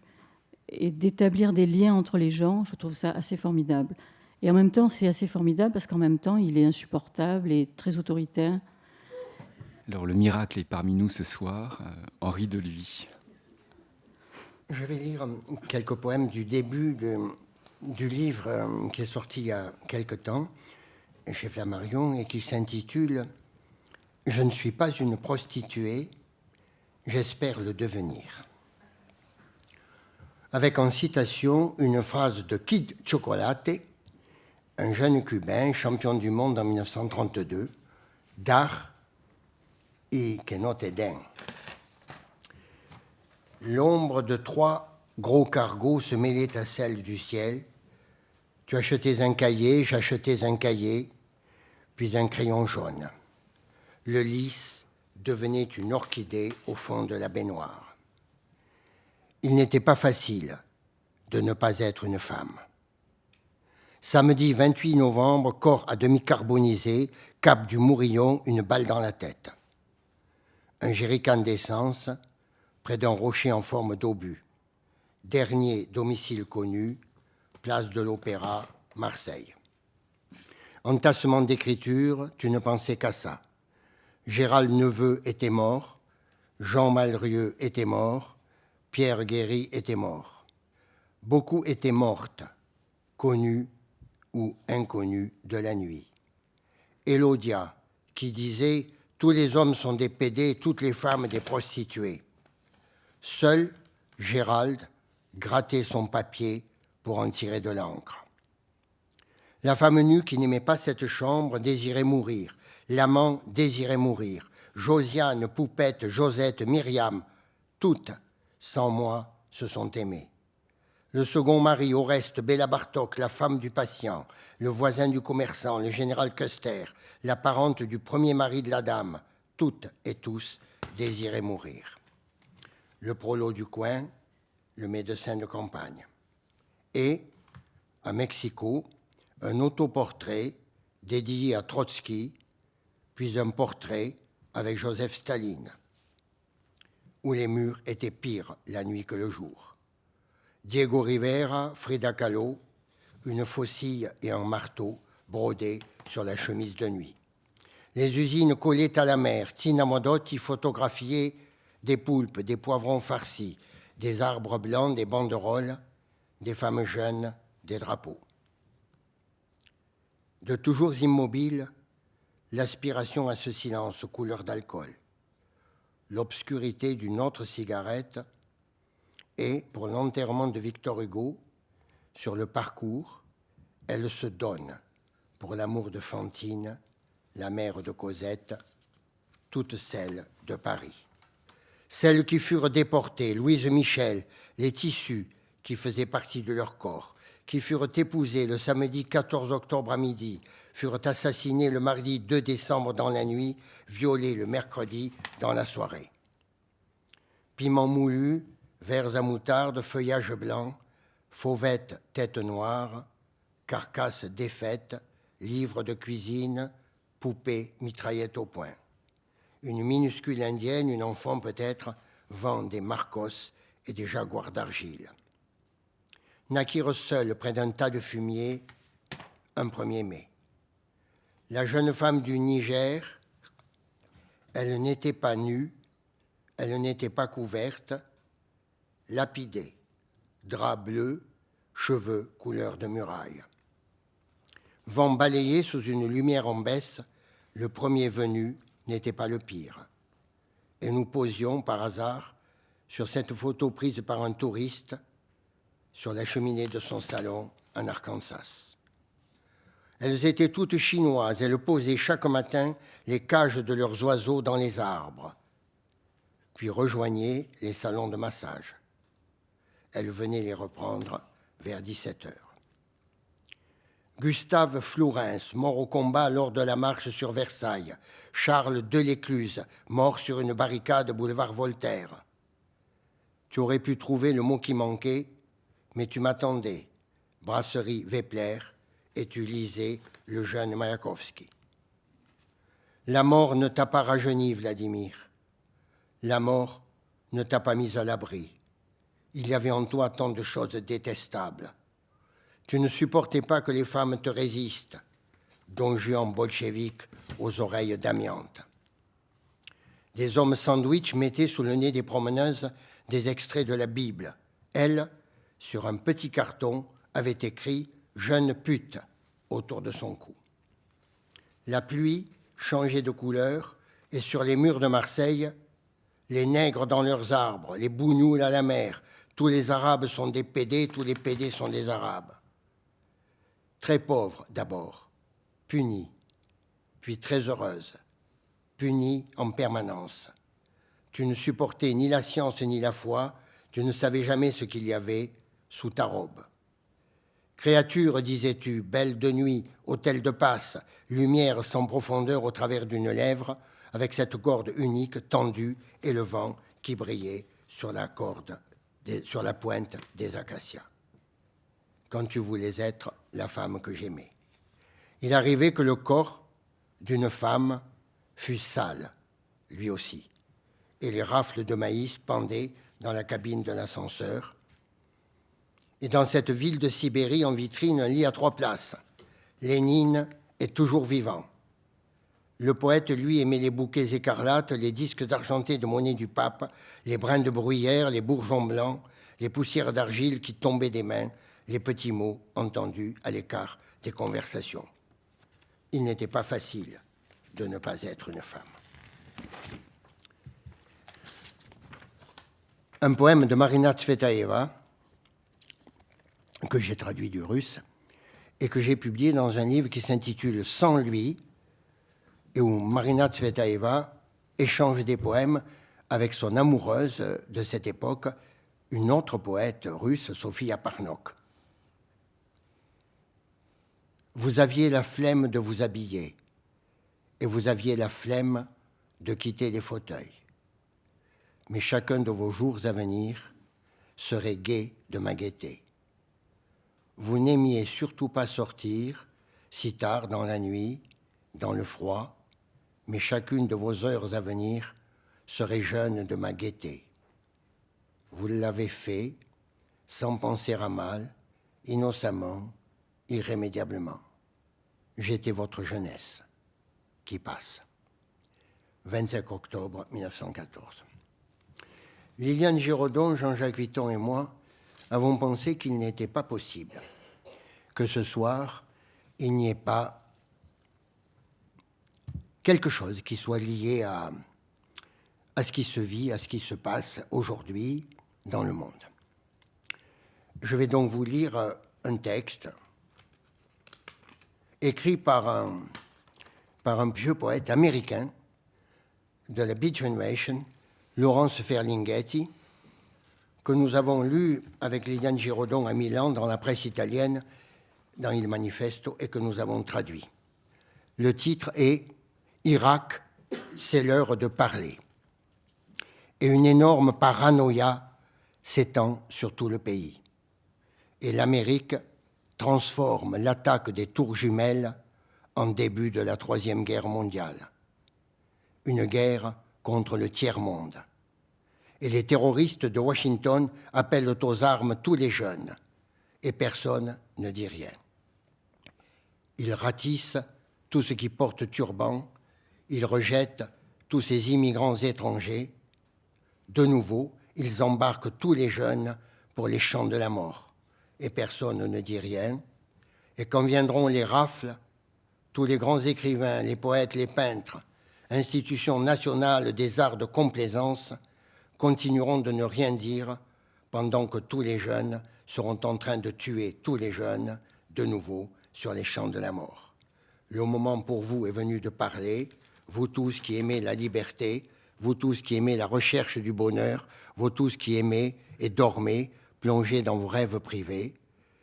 et d'établir des liens entre les gens. Je trouve ça assez formidable. Et en même temps, c'est assez formidable parce qu'en même temps, il est insupportable et très autoritaire. Alors, le miracle est parmi nous ce soir, Henri Deluy. Je vais lire quelques poèmes du début du livre qui est sorti il y a quelque temps chez Flammarion et qui s'intitule Je ne suis pas une prostituée, j'espère le devenir. Avec en citation une phrase de Kid Chocolate, un jeune Cubain, champion du monde en 1932, d'art et que non t'aidin. L'ombre de 3 gros cargos se mêlait à celle du ciel. Tu achetais un cahier, j'achetais un cahier, puis un crayon jaune. Le lys devenait une orchidée au fond de la baignoire. Il n'était pas facile de ne pas être une femme. Samedi 28 novembre, corps à demi carbonisé, cap du Mourillon, une balle dans la tête. Un jerrycan d'essence près d'un rocher en forme d'obus. Dernier domicile connu, place de l'Opéra, Marseille. Entassement d'écriture, tu ne pensais qu'à ça. Gérald Neveu était mort, Jean Malrieux était mort, Pierre Guéry était mort. Beaucoup étaient mortes, connues ou inconnues de la nuit. Élodia, qui disait « Tous les hommes sont des pédés, toutes les femmes des prostituées ». Seul Gérald grattait son papier pour en tirer de l'encre. La femme nue qui n'aimait pas cette chambre désirait mourir. L'amant désirait mourir. Josiane, Poupette, Josette, Myriam, toutes, sans moi, se sont aimées. Le second mari, Oreste, Béla Bartok, la femme du patient, le voisin du commerçant, le général Custer, la parente du premier mari de la dame, toutes et tous désiraient mourir. Le prolo du coin, le médecin de campagne. Et, à Mexico, un autoportrait dédié à Trotsky, puis un portrait avec Joseph Staline, où les murs étaient pires la nuit que le jour. Diego Rivera, Frida Kahlo, une faucille et un marteau brodés sur la chemise de nuit. Les usines collées à la mer, Tina Modotti photographiait des poulpes, des poivrons farcis, des arbres blancs, des banderoles, des femmes jeunes, des drapeaux. De toujours immobile, l'aspiration à ce silence couleur d'alcool, l'obscurité d'une autre cigarette et, pour l'enterrement de Victor Hugo, sur le parcours, elle se donne pour l'amour de Fantine, la mère de Cosette, toutes celles de Paris. Celles qui furent déportées, Louise Michel, les tissus qui faisaient partie de leur corps, qui furent épousées le samedi 14 octobre à midi, furent assassinées le mardi 2 décembre dans la nuit, violées le mercredi dans la soirée. Piment moulu, verres à moutarde, feuillage blanc, fauvette tête noire, carcasse défaite, livre de cuisine, poupée mitraillette au poing. Une minuscule indienne, une enfant peut-être, vend des marcos et des jaguars d'argile. Naquirent seuls près d'un tas de fumier un 1er mai. La jeune femme du Niger, elle n'était pas nue, elle n'était pas couverte, lapidée, drap bleu, cheveux couleur de muraille. Vent balayé sous une lumière en baisse, le premier venu n'était pas le pire. Et nous posions par hasard sur cette photo prise par un touriste sur la cheminée de son salon en Arkansas. Elles étaient toutes chinoises, elles posaient chaque matin les cages de leurs oiseaux dans les arbres, puis rejoignaient les salons de massage. Elles venaient les reprendre vers 17 heures. Gustave Flourens, mort au combat lors de la marche sur Versailles. Charles Delécluze, mort sur une barricade boulevard Voltaire. Tu aurais pu trouver le mot qui manquait, mais tu m'attendais. Brasserie Vepler, et tu lisais le jeune Mayakovsky. La mort ne t'a pas rajeuni, Vladimir. La mort ne t'a pas mis à l'abri. Il y avait en toi tant de choses détestables. Tu ne supportais pas que les femmes te résistent, Don Juan bolchevique aux oreilles d'amiante. Des hommes sandwich mettaient sous le nez des promeneuses des extraits de la Bible. Elle, sur un petit carton, avait écrit « Jeune pute » autour de son cou. La pluie changeait de couleur Et sur les murs de Marseille, les nègres dans leurs arbres, les bougnoules à la mer, tous les Arabes sont des pédés, tous les pédés sont des Arabes. Très pauvre d'abord, punie, puis très heureuse, punie en permanence. Tu ne supportais ni la science ni la foi, tu ne savais jamais ce qu'il y avait sous ta robe. Créature, disais-tu, belle de nuit, autel de passe, lumière sans profondeur au travers d'une lèvre, avec cette corde unique, tendue, et le vent qui brillait sur la pointe des acacias. Quand tu voulais être la femme que j'aimais. Il arrivait que le corps d'une femme fût sale, lui aussi, et les rafles de maïs pendaient dans la cabine de l'ascenseur. Et dans cette ville de Sibérie, en vitrine, un lit à 3 places. Lénine est toujours vivant. Le poète, lui, aimait les bouquets écarlates, les disques d'argenté de monnaie du pape, les brins de bruyère, les bourgeons blancs, les poussières d'argile qui tombaient des mains, les petits mots entendus à l'écart des conversations. Il n'était pas facile de ne pas être une femme. Un poème de Marina Tsvetaeva, que j'ai traduit du russe, et que j'ai publié dans un livre qui s'intitule « Sans lui », et où Marina Tsvetaeva échange des poèmes avec son amoureuse de cette époque, une autre poète russe, Sofia Parnok. Vous aviez la flemme de vous habiller, et vous aviez la flemme de quitter les fauteuils. Mais chacun de vos jours à venir serait gai de ma gaieté. Vous n'aimiez surtout pas sortir si tard dans la nuit, dans le froid, mais chacune de vos heures à venir serait jeune de ma gaieté. Vous l'avez fait sans penser à mal, innocemment, irrémédiablement. J'étais votre jeunesse qui passe. 25 octobre 1914. Liliane Giraudon, Jean-Jacques Vitton et moi avons pensé qu'il n'était pas possible que ce soir, il n'y ait pas quelque chose qui soit lié à ce qui se vit, à ce qui se passe aujourd'hui dans le monde. Je vais donc vous lire un texte écrit par un vieux poète américain de la Beat Generation, Laurence Ferlinghetti, que nous avons lu avec Liliane Giraudon à Milan dans la presse italienne, dans Il Manifesto, et que nous avons traduit. Le titre est « Irak, c'est l'heure de parler ». Et une énorme paranoïa s'étend sur tout le pays. Et l'Amérique transforme l'attaque des tours jumelles en début de la Troisième Guerre mondiale. Une guerre contre le tiers-monde. Et les terroristes de Washington appellent aux armes tous les jeunes, et personne ne dit rien. Ils ratissent tout ce qui porte turban, ils rejettent tous ces immigrants étrangers. De nouveau, ils embarquent tous les jeunes pour les champs de la mort, et personne ne dit rien. Et quand viendront les rafles, tous les grands écrivains, les poètes, les peintres, institutions nationales des arts de complaisance, continueront de ne rien dire pendant que tous les jeunes seront en train de tuer tous les jeunes de nouveau sur les champs de la mort. Le moment pour vous est venu de parler, vous tous qui aimez la liberté, vous tous qui aimez la recherche du bonheur, vous tous qui aimez et dormez, plongés dans vos rêves privés.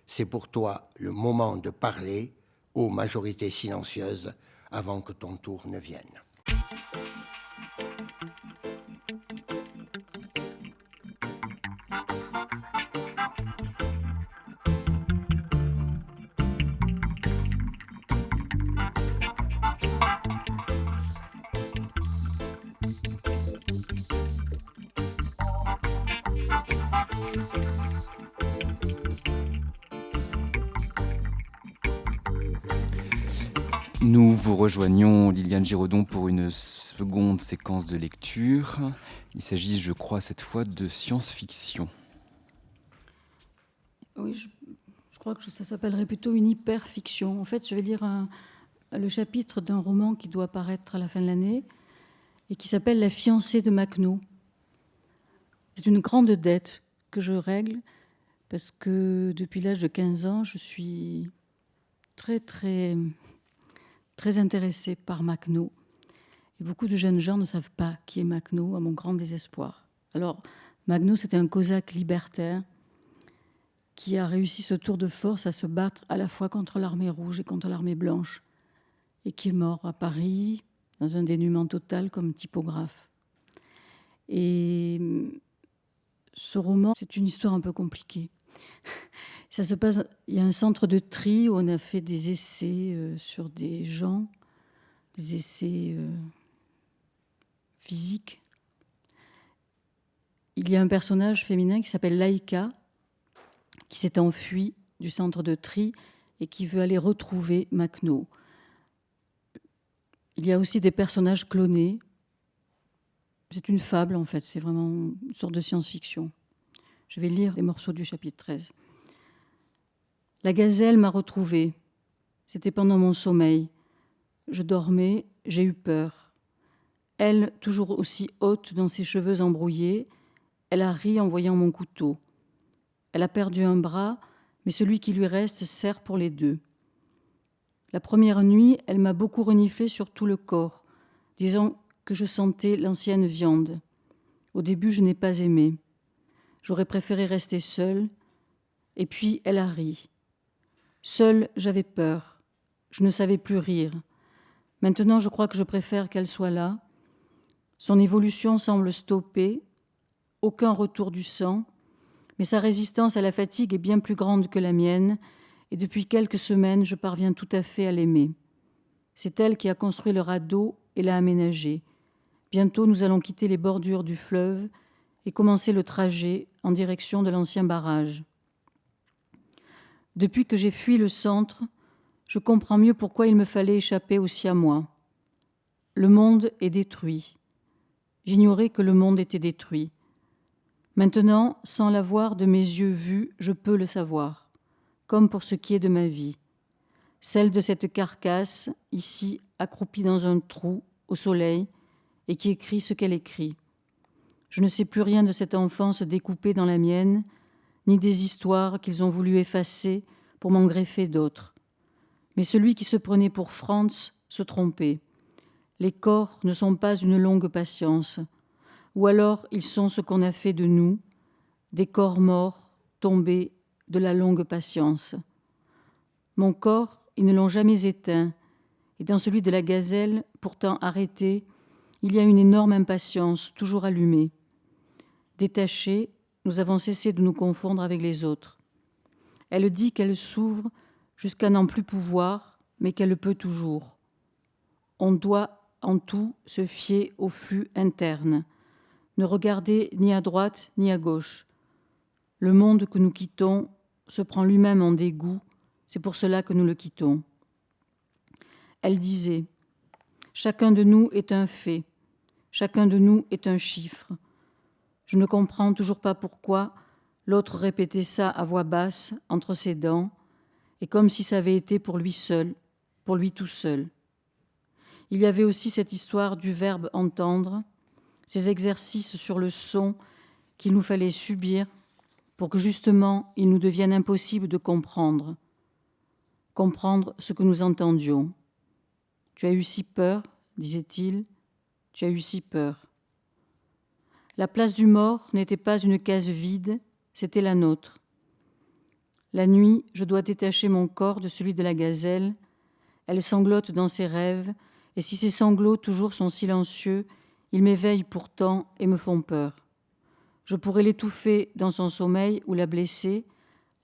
C'est pour toi le moment de parler, ô majorité silencieuse, avant que ton tour ne vienne. Nous vous rejoignons, Liliane Giraudon, pour une seconde séquence de lecture. Il s'agit, je crois, cette fois de science-fiction. Oui, je crois que ça s'appellerait plutôt une hyper-fiction. En fait, je vais lire le chapitre d'un roman qui doit paraître à la fin de l'année et qui s'appelle La fiancée de Makhno. C'est une grande dette que je règle parce que depuis l'âge de 15 ans, je suis très, très, très intéressée par Makhno. Et beaucoup de jeunes gens ne savent pas qui est Makhno, à mon grand désespoir. Alors, Makhno, c'était un cosaque libertaire qui a réussi ce tour de force à se battre à la fois contre l'armée rouge et contre l'armée blanche, et qui est mort à Paris, dans un dénuement total comme typographe. Et ce roman, c'est une histoire un peu compliquée. Ça se passe, il y a un centre de tri où on a fait des essais sur des gens, des essais physiques. Il y a un personnage féminin qui s'appelle Laïka, qui s'est enfui du centre de tri et qui veut aller retrouver Makhno. Il y a aussi des personnages clonés. C'est une fable, en fait. C'est vraiment une sorte de science-fiction. Je vais lire des morceaux du chapitre 13. La gazelle m'a retrouvée. C'était pendant mon sommeil. Je dormais, j'ai eu peur. Elle, toujours aussi haute dans ses cheveux embrouillés, elle a ri en voyant mon couteau. Elle a perdu un bras, mais celui qui lui reste sert pour les deux. La première nuit, elle m'a beaucoup reniflé sur tout le corps, disant que je sentais l'ancienne viande. Au début, je n'ai pas aimé. J'aurais préféré rester seule. Et puis, elle a ri. Seule, j'avais peur. Je ne savais plus rire. Maintenant, je crois que je préfère qu'elle soit là. Son évolution semble stoppée. Aucun retour du sang. Mais sa résistance à la fatigue est bien plus grande que la mienne, et depuis quelques semaines, je parviens tout à fait à l'aimer. C'est elle qui a construit le radeau et l'a aménagé. Bientôt, nous allons quitter les bordures du fleuve et commencer le trajet en direction de l'ancien barrage. Depuis que j'ai fui le centre, je comprends mieux pourquoi il me fallait échapper aussi à moi. Le monde est détruit. J'ignorais que le monde était détruit. Maintenant, sans l'avoir de mes yeux vus, je peux le savoir, comme pour ce qui est de ma vie. Celle de cette carcasse, ici, accroupie dans un trou, au soleil, et qui écrit ce qu'elle écrit. Je ne sais plus rien de cette enfance découpée dans la mienne, ni des histoires qu'ils ont voulu effacer pour m'en greffer d'autres. Mais celui qui se prenait pour Franz se trompait. Les corps ne sont pas une longue patience, ou alors ils sont ce qu'on a fait de nous, des corps morts, tombés de la longue patience. Mon corps, ils ne l'ont jamais éteint, et dans celui de la gazelle, pourtant arrêté, il y a une énorme impatience, toujours allumée. Détachés, nous avons cessé de nous confondre avec les autres. Elle dit qu'elle s'ouvre jusqu'à n'en plus pouvoir, mais qu'elle peut toujours. On doit en tout se fier au flux interne, ne regarder ni à droite ni à gauche. Le monde que nous quittons se prend lui-même en dégoût, c'est pour cela que nous le quittons. Elle disait « Chacun de nous est un fait, chacun de nous est un chiffre. Je ne comprends toujours pas pourquoi l'autre répétait ça à voix basse, entre ses dents, et comme si ça avait été pour lui seul, pour lui tout seul. Il y avait aussi cette histoire du verbe entendre, ces exercices sur le son qu'il nous fallait subir pour que justement il nous devienne impossible de comprendre ce que nous entendions. Tu as eu si peur, disait-il, tu as eu si peur. La place du mort n'était pas une case vide, c'était la nôtre. La nuit, je dois détacher mon corps de celui de la gazelle. Elle sanglote dans ses rêves, et si ses sanglots toujours sont silencieux, ils m'éveillent pourtant et me font peur. Je pourrais l'étouffer dans son sommeil ou la blesser,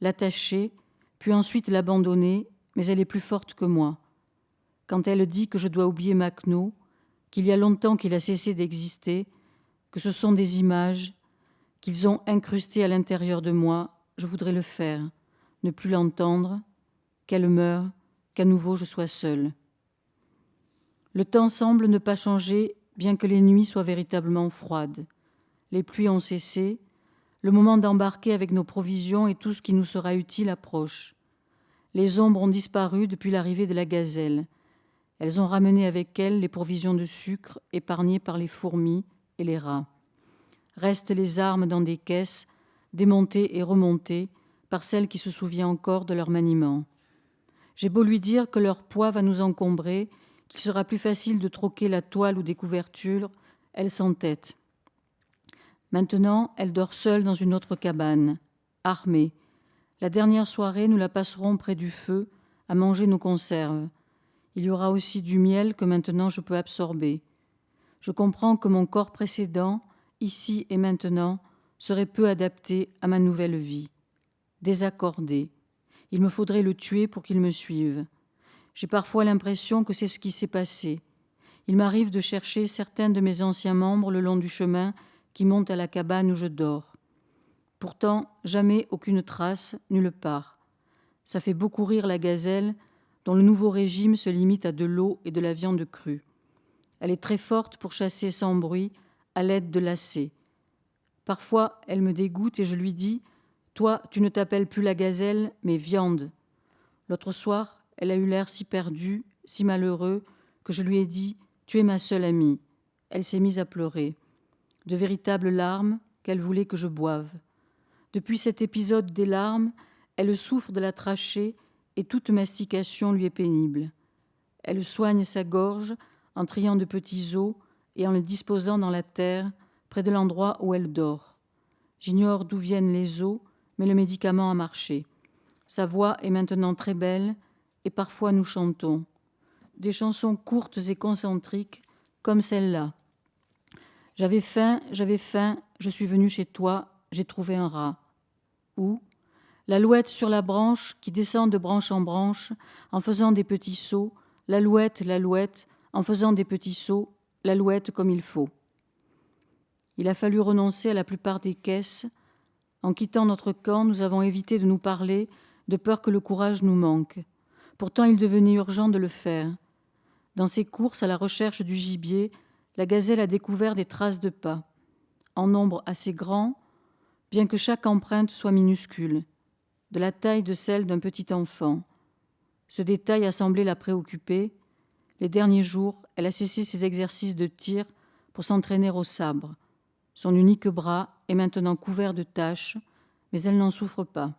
l'attacher, puis ensuite l'abandonner, mais elle est plus forte que moi. Quand elle dit que je dois oublier Makhno, qu'il y a longtemps qu'il a cessé d'exister, que ce sont des images qu'ils ont incrustées à l'intérieur de moi, je voudrais le faire, ne plus l'entendre, qu'elle meure, qu'à nouveau je sois seule. Le temps semble ne pas changer, bien que les nuits soient véritablement froides. Les pluies ont cessé, le moment d'embarquer avec nos provisions et tout ce qui nous sera utile approche. Les ombres ont disparu depuis l'arrivée de la gazelle. Elles ont ramené avec elles les provisions de sucre épargnées par les fourmis et les rats. Restent les armes dans des caisses, démontées et remontées par celles qui se souviennent encore de leur maniement. J'ai beau lui dire que leur poids va nous encombrer, qu'il sera plus facile de troquer la toile ou des couvertures, elle s'entête. Maintenant, elle dort seule dans une autre cabane, armée. La dernière soirée, nous la passerons près du feu, à manger nos conserves. Il y aura aussi du miel que maintenant je peux absorber. Je comprends que mon corps précédent, ici et maintenant, serait peu adapté à ma nouvelle vie. Désaccordé. Il me faudrait le tuer pour qu'il me suive. J'ai parfois l'impression que c'est ce qui s'est passé. Il m'arrive de chercher certains de mes anciens membres le long du chemin qui monte à la cabane où je dors. Pourtant, jamais aucune trace, nulle part. Ça fait beaucoup rire la gazelle, dont le nouveau régime se limite à de l'eau et de la viande crue. Elle est très forte pour chasser sans bruit, à l'aide de lacets. Parfois, elle me dégoûte et je lui dis « Toi, tu ne t'appelles plus la gazelle, mais viande ». L'autre soir, elle a eu l'air si perdue, si malheureux, que je lui ai dit « Tu es ma seule amie ». Elle s'est mise à pleurer. De véritables larmes qu'elle voulait que je boive. Depuis cet épisode des larmes, elle souffre de la trachée et toute mastication lui est pénible. Elle soigne sa gorge en triant de petits os et en les disposant dans la terre, près de l'endroit où elle dort. J'ignore d'où viennent les os, mais le médicament a marché. Sa voix est maintenant très belle et parfois nous chantons. Des chansons courtes et concentriques, comme celle-là. J'avais faim, je suis venue chez toi, j'ai trouvé un rat. Ou l'alouette sur la branche qui descend de branche en branche en faisant des petits sauts, l'alouette, en faisant des petits sauts, l'alouette comme il faut. Il a fallu renoncer à la plupart des caisses. En quittant notre camp, nous avons évité de nous parler, de peur que le courage nous manque. Pourtant, il devenait urgent de le faire. Dans ses courses à la recherche du gibier, la gazelle a découvert des traces de pas, en nombre assez grand, bien que chaque empreinte soit minuscule, de la taille de celle d'un petit enfant. Ce détail a semblé la préoccuper. Les derniers jours, elle a cessé ses exercices de tir pour s'entraîner au sabre. Son unique bras est maintenant couvert de taches, mais elle n'en souffre pas.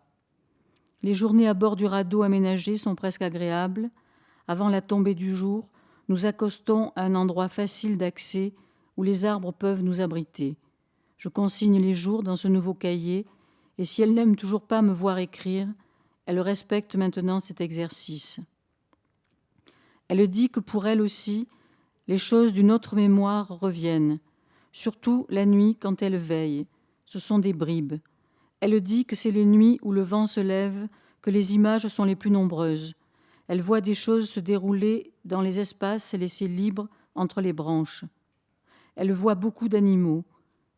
Les journées à bord du radeau aménagé sont presque agréables. Avant la tombée du jour, nous accostons à un endroit facile d'accès où les arbres peuvent nous abriter. Je consigne les jours dans ce nouveau cahier et si elle n'aime toujours pas me voir écrire, elle respecte maintenant cet exercice. Elle dit que pour elle aussi, les choses d'une autre mémoire reviennent, surtout la nuit quand elle veille. Ce sont des bribes. Elle dit que c'est les nuits où le vent se lève que les images sont les plus nombreuses. Elle voit des choses se dérouler dans les espaces laissés libres entre les branches. Elle voit beaucoup d'animaux,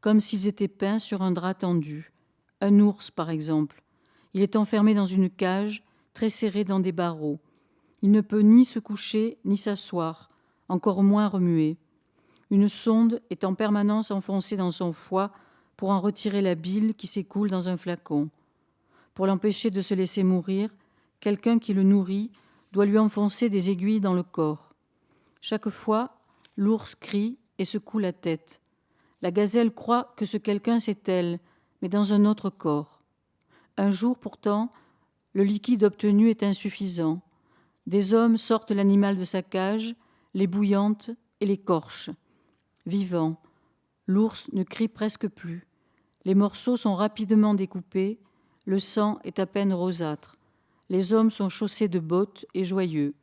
comme s'ils étaient peints sur un drap tendu. Un ours, par exemple. Il est enfermé dans une cage, très serré dans des barreaux. Il ne peut ni se coucher, ni s'asseoir, encore moins remuer. Une sonde est en permanence enfoncée dans son foie pour en retirer la bile qui s'écoule dans un flacon. Pour l'empêcher de se laisser mourir, quelqu'un qui le nourrit doit lui enfoncer des aiguilles dans le corps. Chaque fois, l'ours crie et secoue la tête. La gazelle croit que ce quelqu'un c'est elle, mais dans un autre corps. Un jour pourtant, le liquide obtenu est insuffisant. Des hommes sortent l'animal de sa cage, l'ébouillantent et l'écorchent. Vivant, l'ours ne crie presque plus. Les morceaux sont rapidement découpés, le sang est à peine rosâtre. Les hommes sont chaussés de bottes et joyeux.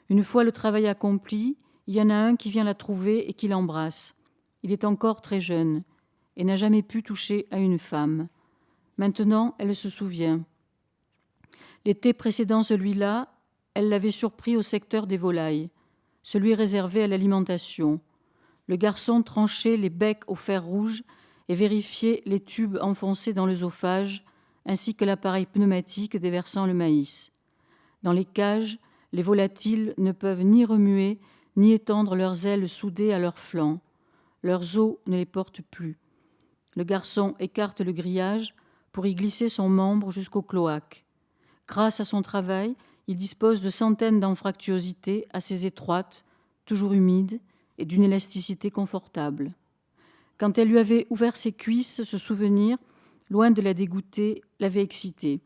Une fois le travail accompli, il y en a un qui vient la trouver et qui l'embrasse. Il est encore très jeune et n'a jamais pu toucher à une femme. Maintenant, elle se souvient. L'été précédent celui-là, elle l'avait surpris au secteur des volailles, celui réservé à l'alimentation. Le garçon tranchait les becs au fer rouge et vérifiait les tubes enfoncés dans l'œsophage, ainsi que l'appareil pneumatique déversant le maïs. Dans les cages, les volatiles ne peuvent ni remuer, ni étendre leurs ailes soudées à leurs flancs. Leurs os ne les portent plus. Le garçon écarte le grillage pour y glisser son membre jusqu'au cloaque. Grâce à son travail, Il dispose de centaines d'anfractuosités assez étroites, toujours humides, et d'une élasticité confortable. Quand elle lui avait ouvert ses cuisses, ce souvenir, loin de la dégoûter, l'avait excité.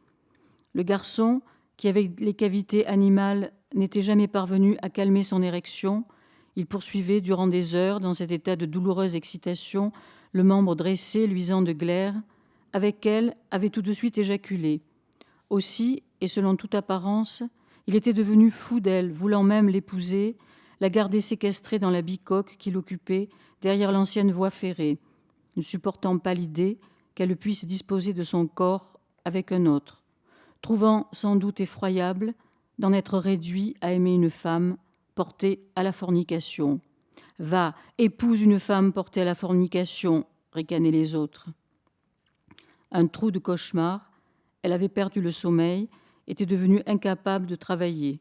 Le garçon, qui avec les cavités animales n'était jamais parvenu à calmer son érection, il poursuivait durant des heures, dans cet état de douloureuse excitation, le membre dressé, luisant de glaire, avec elle avait tout de suite éjaculé. Aussi, et selon toute apparence, il était devenu fou d'elle, voulant même l'épouser, la garder séquestrée dans la bicoque qu'il occupait derrière l'ancienne voie ferrée, ne supportant pas l'idée qu'elle puisse disposer de son corps avec un autre, trouvant sans doute effroyable d'en être réduit à aimer une femme portée à la fornication. « Va, épouse une femme portée à la fornication », ricanaient les autres. Un trou de cauchemar, elle avait perdu le sommeil, était devenue incapable de travailler.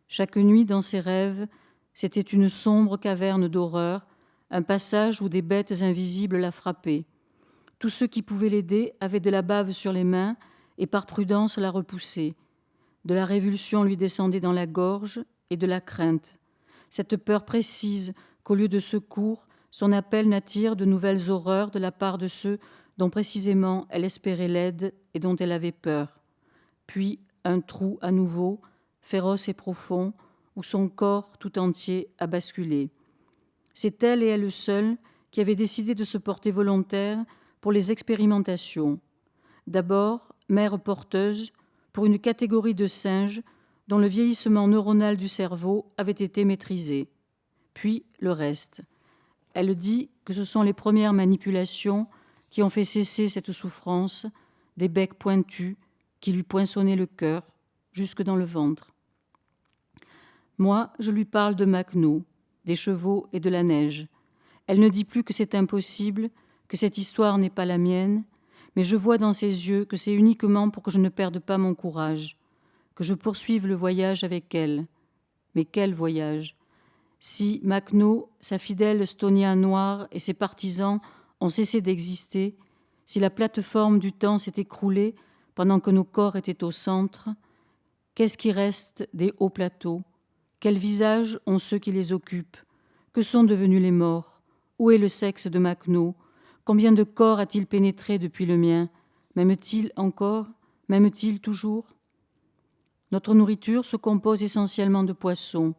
Chaque nuit, dans ses rêves, c'était une sombre caverne d'horreur, un passage où des bêtes invisibles la frappaient. Tous ceux qui pouvaient l'aider avaient de la bave sur les mains et par prudence la repoussaient. De la révulsion lui descendait dans la gorge et de la crainte. Cette peur précise qu'au lieu de secours, son appel n'attire de nouvelles horreurs de la part de ceux dont précisément elle espérait l'aide et dont elle avait peur. Puis un trou à nouveau, féroce et profond, où son corps tout entier a basculé. C'est elle et elle seule qui avait décidé de se porter volontaire pour les expérimentations. D'abord, mère porteuse pour une catégorie de singes dont le vieillissement neuronal du cerveau avait été maîtrisé. Puis le reste. Elle dit que ce sont les premières manipulations qui ont fait cesser cette souffrance, des becs pointus qui lui poinçonnaient le cœur jusque dans le ventre. Moi, je lui parle de Makhno, des chevaux et de la neige. Elle ne dit plus que c'est impossible, que cette histoire n'est pas la mienne, mais je vois dans ses yeux que c'est uniquement pour que je ne perde pas mon courage, que je poursuive le voyage avec elle. Mais quel voyage? Si Makhno, sa fidèle Stonia noire et ses partisans ont cessé d'exister, si la plateforme du temps s'est écroulée pendant que nos corps étaient au centre, qu'est-ce qui reste des hauts plateaux? Quels visages ont ceux qui les occupent? Que sont devenus les morts? Où est le sexe de Makhno? Combien de corps a-t-il pénétré depuis le mien? M'aime-t-il encore? M'aime-t-il toujours? Notre nourriture se compose essentiellement de poissons.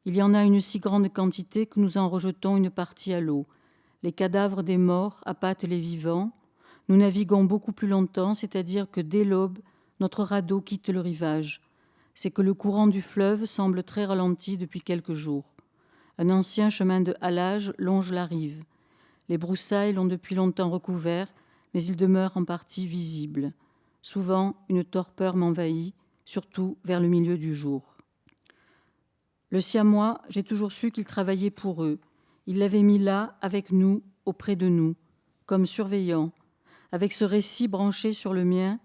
Il y en a une si grande quantité que nous en rejetons une partie à l'eau. Les cadavres des morts appâtent les vivants. Nous naviguons beaucoup plus longtemps, c'est-à-dire que dès l'aube, notre radeau quitte le rivage. C'est que le courant du fleuve semble très ralenti depuis quelques jours. Un ancien chemin de halage longe la rive. Les broussailles l'ont depuis longtemps recouvert, mais il demeure en partie visible. Souvent, une torpeur m'envahit, surtout vers le milieu du jour. Le siamois, j'ai toujours su qu'il travaillait pour eux. Il l'avait mis là, avec nous, auprès de nous, comme surveillant, avec ce récit branché sur le mien,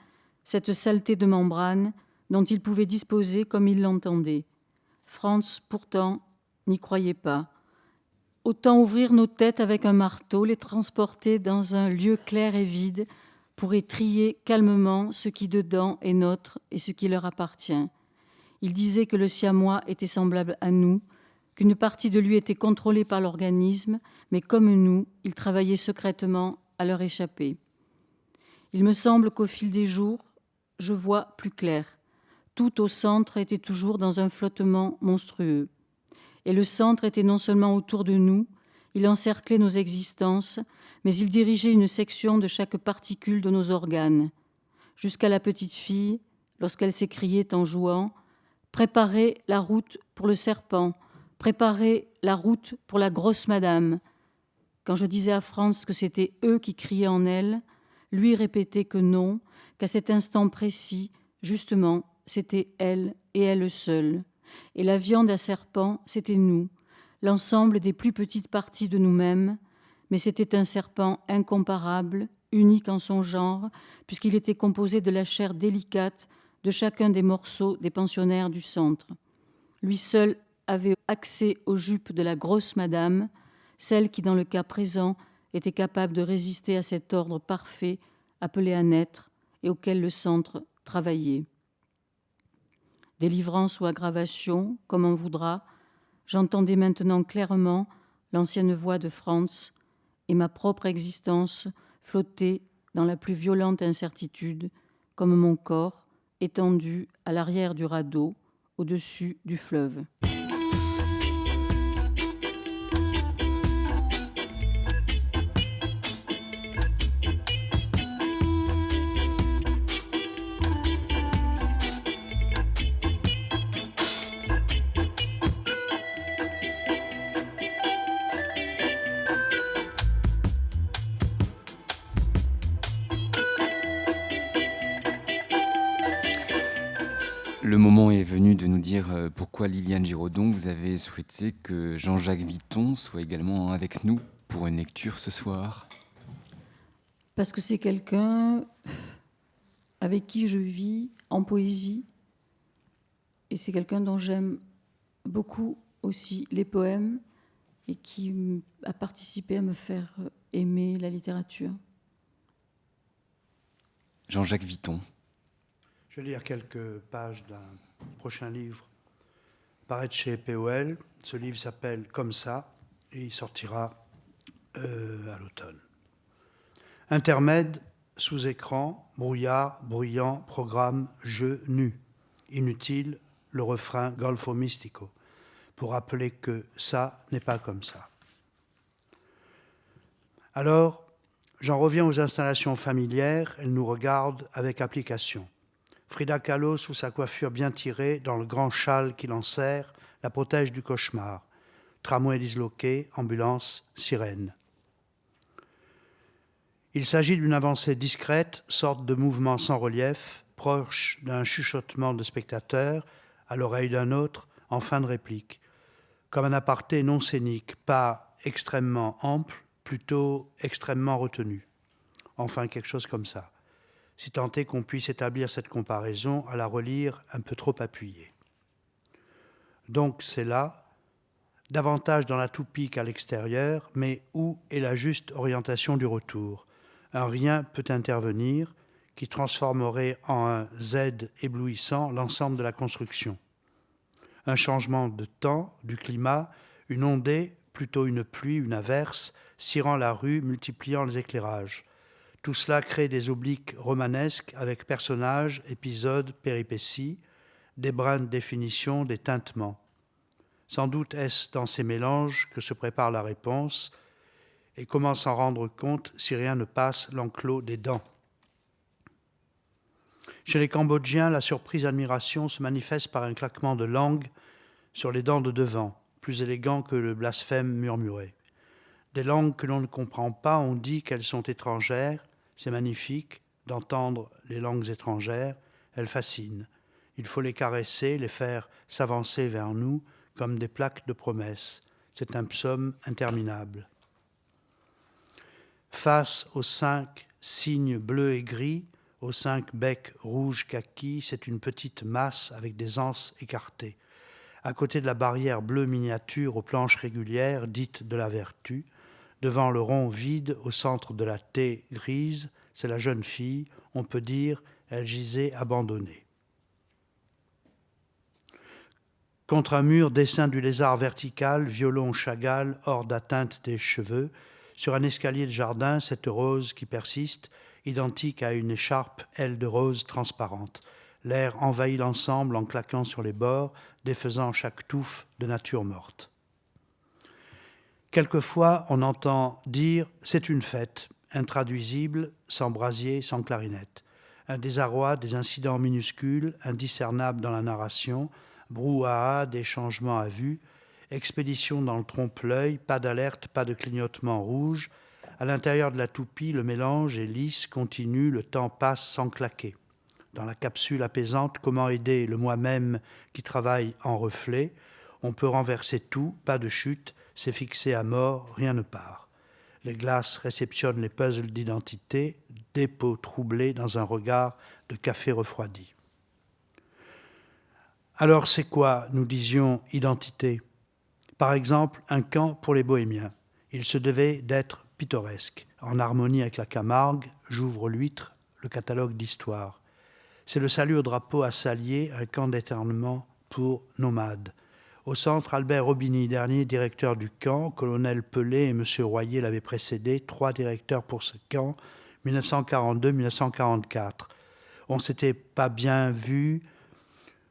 cette saleté de membrane dont il pouvait disposer comme il l'entendait. Franz, pourtant, n'y croyait pas. Autant ouvrir nos têtes avec un marteau, les transporter dans un lieu clair et vide pour y trier calmement ce qui dedans est nôtre et ce qui leur appartient. Il disait que le siamois était semblable à nous, qu'une partie de lui était contrôlée par l'organisme, mais comme nous, il travaillait secrètement à leur échapper. Il me semble qu'au fil des jours, je vois plus clair. Tout au centre était toujours dans un flottement monstrueux. Et le centre était non seulement autour de nous, il encerclait nos existences, mais il dirigeait une section de chaque particule de nos organes. Jusqu'à la petite fille, lorsqu'elle s'écriait en jouant « Préparez la route pour le serpent, préparez la route pour la grosse madame ». Quand je disais à Franz que c'était eux qui criaient en elle, lui répétait que non, qu'à cet instant précis, justement, c'était elle et elle seule. Et la viande à serpent, c'était nous, l'ensemble des plus petites parties de nous-mêmes, mais c'était un serpent incomparable, unique en son genre, puisqu'il était composé de la chair délicate de chacun des morceaux des pensionnaires du centre. Lui seul avait accès aux jupes de la grosse madame, celle qui, dans le cas présent, était capable de résister à cet ordre parfait appelé à naître et auquel le centre travaillait. délivrance ou aggravation, comme on voudra, j'entendais maintenant clairement l'ancienne voix de Franz et ma propre existence flotter dans la plus violente incertitude, comme mon corps étendu à l'arrière du radeau, au-dessus du fleuve. Le moment est venu de nous dire pourquoi, Liliane Giraudon, vous avez souhaité que Jean-Jacques Vitton soit également avec nous pour une lecture ce soir. Parce que c'est quelqu'un avec qui je vis en poésie, et c'est quelqu'un dont j'aime beaucoup aussi les poèmes, et qui a participé à me faire aimer la littérature. Jean-Jacques Vitton. Je vais lire quelques pages d'un prochain livre, paraître chez POL. Ce livre s'appelle « Comme ça » et il sortira à l'automne. Intermède, sous-écran, brouillard, bruyant, programme, jeu, nu. Inutile, le refrain Golfo Mystico, pour rappeler que ça n'est pas comme ça. Alors, j'en reviens aux installations familières, elles nous regardent avec application. Frida Kahlo, sous sa coiffure bien tirée, dans le grand châle qui l'enserre, la protège du cauchemar. Tramway disloqué, ambulance, sirène. Il s'agit d'une avancée discrète, sorte de mouvement sans relief, proche d'un chuchotement de spectateurs, à l'oreille d'un autre, en fin de réplique. Comme un aparté non scénique, pas extrêmement ample, plutôt extrêmement retenu. Enfin, quelque chose comme ça. Si tant est qu'on puisse établir cette comparaison à la relire un peu trop appuyée. Donc c'est là, davantage dans la toupie qu'à l'extérieur, mais où est la juste orientation du retour? Un rien peut intervenir qui transformerait en un Z éblouissant l'ensemble de la construction. Un changement de temps, du climat, une ondée, plutôt une pluie, une averse, cirant la rue, multipliant les éclairages. Tout cela crée des obliques romanesques avec personnages, épisodes, péripéties, des brins de définition, des tintements. Sans doute est-ce dans ces mélanges que se prépare la réponse, et comment s'en rendre compte si rien ne passe l'enclos des dents. Chez les Cambodgiens, la surprise admiration se manifeste par un claquement de langue sur les dents de devant, plus élégant que le blasphème murmuré. Des langues que l'on ne comprend pas, on dit qu'elles sont étrangères. C'est magnifique d'entendre les langues étrangères, elles fascinent. Il faut les caresser, les faire s'avancer vers nous comme des plaques de promesses. C'est un psaume interminable. Face aux 5 signes bleus et gris, aux 5 becs rouges kaki, c'est une petite masse avec des anses écartées. À côté de la barrière bleue miniature aux planches régulières, dite de la vertu, devant le rond vide au centre de la T grise, c'est la jeune fille, on peut dire, elle gisait abandonnée. Contre un mur, dessin du lézard vertical, violon Chagall, hors d'atteinte des cheveux. Sur un escalier de jardin, cette rose qui persiste, identique à une écharpe aile de rose transparente. L'air envahit l'ensemble en claquant sur les bords, défaisant chaque touffe de nature morte. Quelquefois, on entend dire « c'est une fête », intraduisible, sans brasier, sans clarinette. Un désarroi, des incidents minuscules, indiscernables dans la narration, brouhaha, des changements à vue, expédition dans le trompe-l'œil, pas d'alerte, pas de clignotement rouge. À l'intérieur de la toupie, le mélange est lisse, continu, le temps passe sans claquer. Dans la capsule apaisante, comment aider le moi-même qui travaille en reflet? On peut renverser tout, pas de chute, c'est fixé à mort, rien ne part. Les glaces réceptionnent les puzzles d'identité, dépôt troublé dans un regard de café refroidi. Alors c'est quoi, nous disions, identité? Par exemple, un camp pour les bohémiens. Il se devait d'être pittoresque. En harmonie avec la Camargue, j'ouvre l'huître, le catalogue d'histoire. C'est le salut au drapeau à Salier, un camp d'éternement pour nomades. Au centre, Albert Robigny, dernier directeur du camp, colonel Pelé et M. Royer l'avaient précédé, 3 directeurs pour ce camp, 1942-1944. On ne s'était pas bien vu,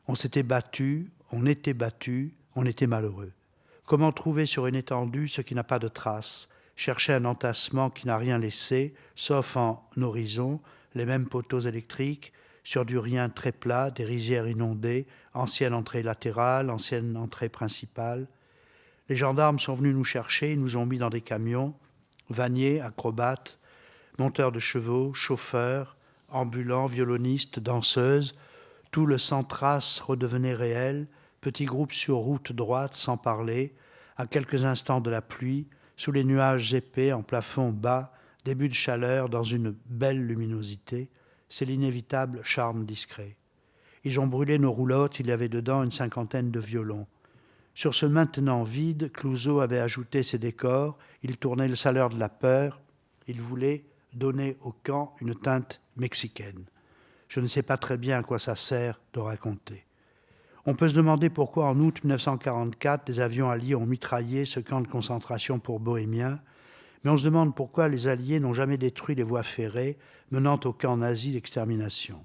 on s'était battu, on était battu, on était malheureux. Comment trouver sur une étendue ce qui n'a pas de traces? Chercher un entassement qui n'a rien laissé, sauf en horizon, les mêmes poteaux électriques, sur du rien très plat, des rizières inondées, ancienne entrée latérale, ancienne entrée principale. Les gendarmes sont venus nous chercher, ils nous ont mis dans des camions, vanniers, acrobates, monteurs de chevaux, chauffeurs, ambulants, violonistes, danseuses. Tout le sans trace redevenait réel, petits groupes sur route droite sans parler, à quelques instants de la pluie, sous les nuages épais en plafond bas, début de chaleur dans une belle luminosité. C'est l'inévitable charme discret. Ils ont brûlé nos roulottes, il y avait dedans une 50aine de violons. Sur ce maintenant vide, Clouzot avait ajouté ses décors, il tournait le saleur de la peur, il voulait donner au camp une teinte mexicaine. Je ne sais pas très bien à quoi ça sert de raconter. On peut se demander pourquoi en août 1944, des avions alliés ont mitraillé ce camp de concentration pour bohémiens, mais on se demande pourquoi les Alliés n'ont jamais détruit les voies ferrées menant au camp nazi d'extermination.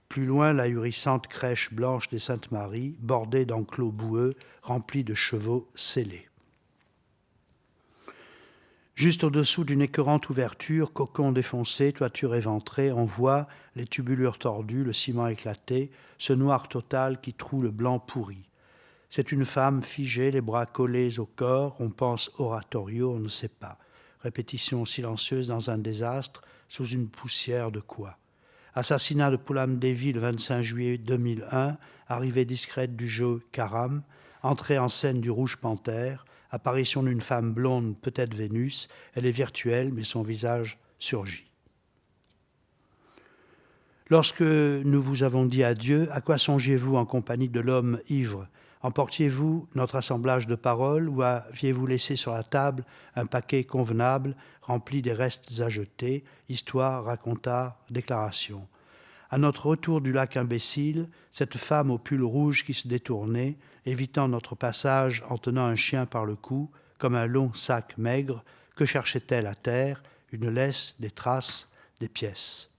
Plus loin, l'ahurissante crèche blanche des Saintes-Maries, bordée d'enclos boueux, remplis de chevaux scellés. Juste au-dessous d'une écœurante ouverture, cocon défoncé, toiture éventrée, on voit les tubulures tordues, le ciment éclaté, ce noir total qui troue le blanc pourri. C'est une femme figée, les bras collés au corps, on pense oratorio, on ne sait pas. Répétition silencieuse dans un désastre, sous une poussière de quoi? Assassinat de Poulam Devi le 25 juillet 2001, arrivée discrète du jeu Karam, entrée en scène du Rouge Panthère, apparition d'une femme blonde, peut-être Vénus, elle est virtuelle, mais son visage surgit. Lorsque nous vous avons dit adieu, à quoi songiez-vous en compagnie de l'homme ivre? Emportiez-vous notre assemblage de paroles ou aviez-vous laissé sur la table un paquet convenable rempli des restes à jeter, histoire, raconta, déclaration? À notre retour du lac imbécile, cette femme au pull rouge qui se détournait, évitant notre passage en tenant un chien par le cou, comme un long sac maigre, que cherchait-elle à terre? Une laisse, des traces, des pièces.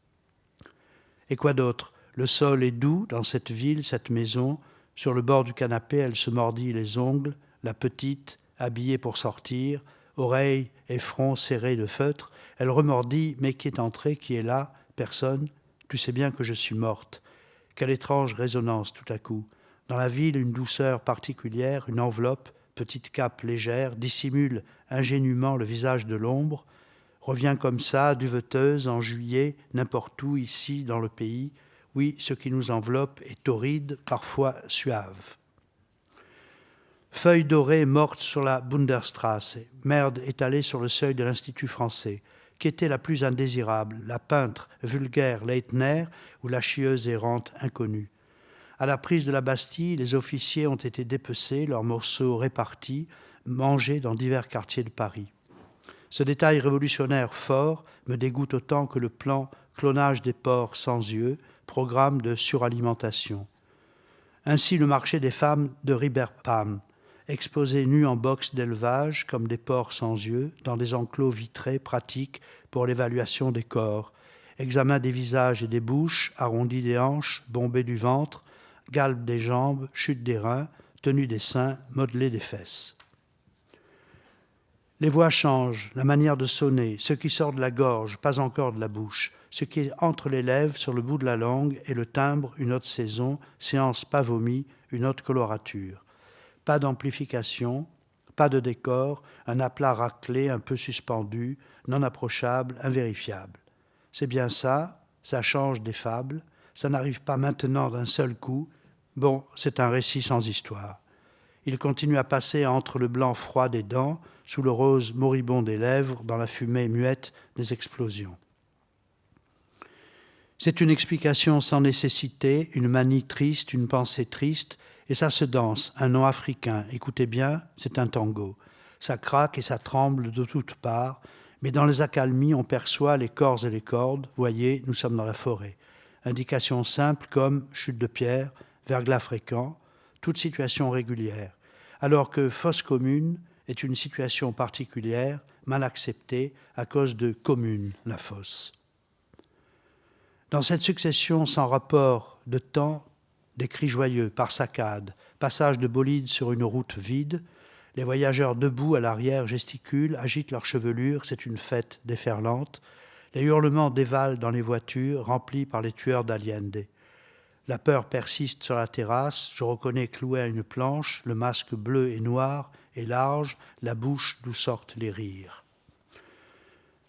Et quoi d'autre? Le sol est doux dans cette ville, cette maison. Sur le bord du canapé, elle se mordit les ongles, la petite, habillée pour sortir, oreilles et front serrés de feutre. Elle remordit, mais qui est entré, qui est là? Personne. Tu sais bien que je suis morte. Quelle étrange résonance tout à coup. Dans la ville, une douceur particulière, une enveloppe, petite cape légère, dissimule ingénument le visage de l'ombre, revient comme ça, duveteuse, en juillet, n'importe où, ici, dans le pays. Oui, ce qui nous enveloppe est torride, parfois suave. Feuille dorée morte sur la Bunderstrasse, merde étalée sur le seuil de l'Institut français. Qui était la plus indésirable, la peintre vulgaire Leitner ou la chieuse errante inconnue? À la prise de la Bastille, les officiers ont été dépecés, leurs morceaux répartis, mangés dans divers quartiers de Paris. Ce détail révolutionnaire fort me dégoûte autant que le plan clonage des porcs sans yeux, programme de suralimentation. Ainsi le marché des femmes de Riberpam, exposées nues en box d'élevage comme des porcs sans yeux, dans des enclos vitrés pratiques pour l'évaluation des corps, examen des visages et des bouches, arrondi des hanches, bombé du ventre, galbe des jambes, chute des reins, tenue des seins, modelé des fesses. Les voix changent, la manière de sonner, ce qui sort de la gorge, pas encore de la bouche, ce qui est entre les lèvres, sur le bout de la langue, et le timbre, une autre saison, séance pas vomi, une autre colorature. Pas d'amplification, pas de décor, un aplat raclé, un peu suspendu, non approchable, invérifiable. C'est bien ça, ça change des fables, ça n'arrive pas maintenant d'un seul coup. Bon, c'est un récit sans histoire. Il continue à passer entre le blanc froid des dents, sous le rose moribond des lèvres, dans la fumée muette des explosions. C'est une explication sans nécessité, une manie triste, une pensée triste, et ça se danse, un nom africain. Écoutez bien, c'est un tango. Ça craque et ça tremble de toutes parts, mais dans les accalmies, on perçoit les corps et les cordes. Voyez, nous sommes dans la forêt. Indications simples comme chute de pierre, verglas fréquent, toute situation régulière, alors que fosse commune est une situation particulière, mal acceptée à cause de commune, la fosse. Dans cette succession sans rapport de temps, des cris joyeux par saccades, passage de bolides sur une route vide, les voyageurs debout à l'arrière gesticulent, agitent leurs chevelures, c'est une fête déferlante. Les hurlements dévalent dans les voitures remplies par les tueurs d'Allende. La peur persiste sur la terrasse, je reconnais cloué à une planche, le masque bleu et noir et large, la bouche d'où sortent les rires.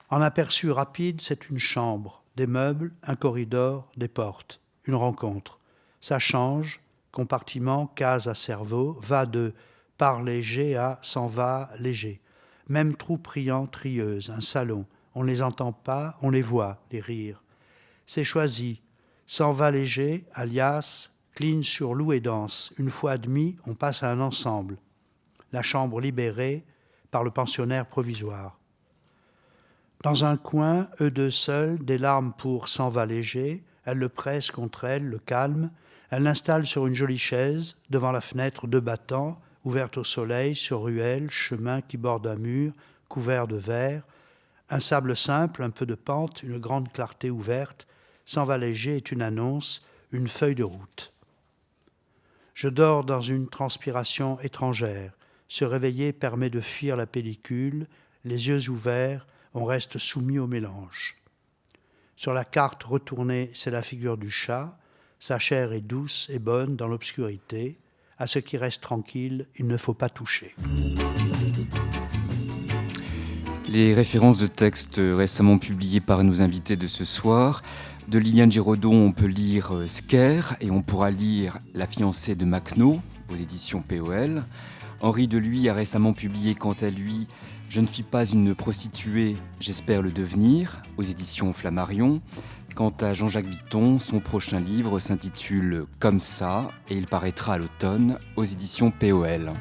En aperçu rapide, c'est une chambre, des meubles, un corridor, des portes, une rencontre. Ça change, compartiment, case à cerveau, va de par léger à s'en va léger. Même troupe priant, trieuse, un salon. On ne les entend pas, on les voit, les rires. C'est choisi. S'en va léger, alias, cligne sur loup et danse. Une fois admis, on passe à un ensemble. La chambre libérée par le pensionnaire provisoire. Dans un coin, eux deux seuls, des larmes pour s'en va léger. Elle le presse contre elle, le calme. Elle l'installe sur une jolie chaise, devant la fenêtre deux battants, ouverte au soleil, sur ruelle, chemin qui borde un mur, couvert de verre, un sable simple, un peu de pente, une grande clarté ouverte, s'en va léger est une annonce, une feuille de route. Je dors dans une transpiration étrangère. Se réveiller permet de fuir la pellicule, les yeux ouverts, on reste soumis au mélange. Sur la carte retournée, c'est la figure du chat, sa chair est douce et bonne dans l'obscurité. À ce qui reste tranquille, il ne faut pas toucher. Les références de textes récemment publiés par nos invités de ce soir. De Liliane Giraudon, on peut lire Scare et on pourra lire La fiancée de Maqueneau aux éditions POL. Henri Deluy a récemment publié quant à lui Je ne suis pas une prostituée, j'espère le devenir aux éditions Flammarion. Quant à Jean-Jacques Vitton, son prochain livre s'intitule Comme ça et il paraîtra à l'automne aux éditions POL.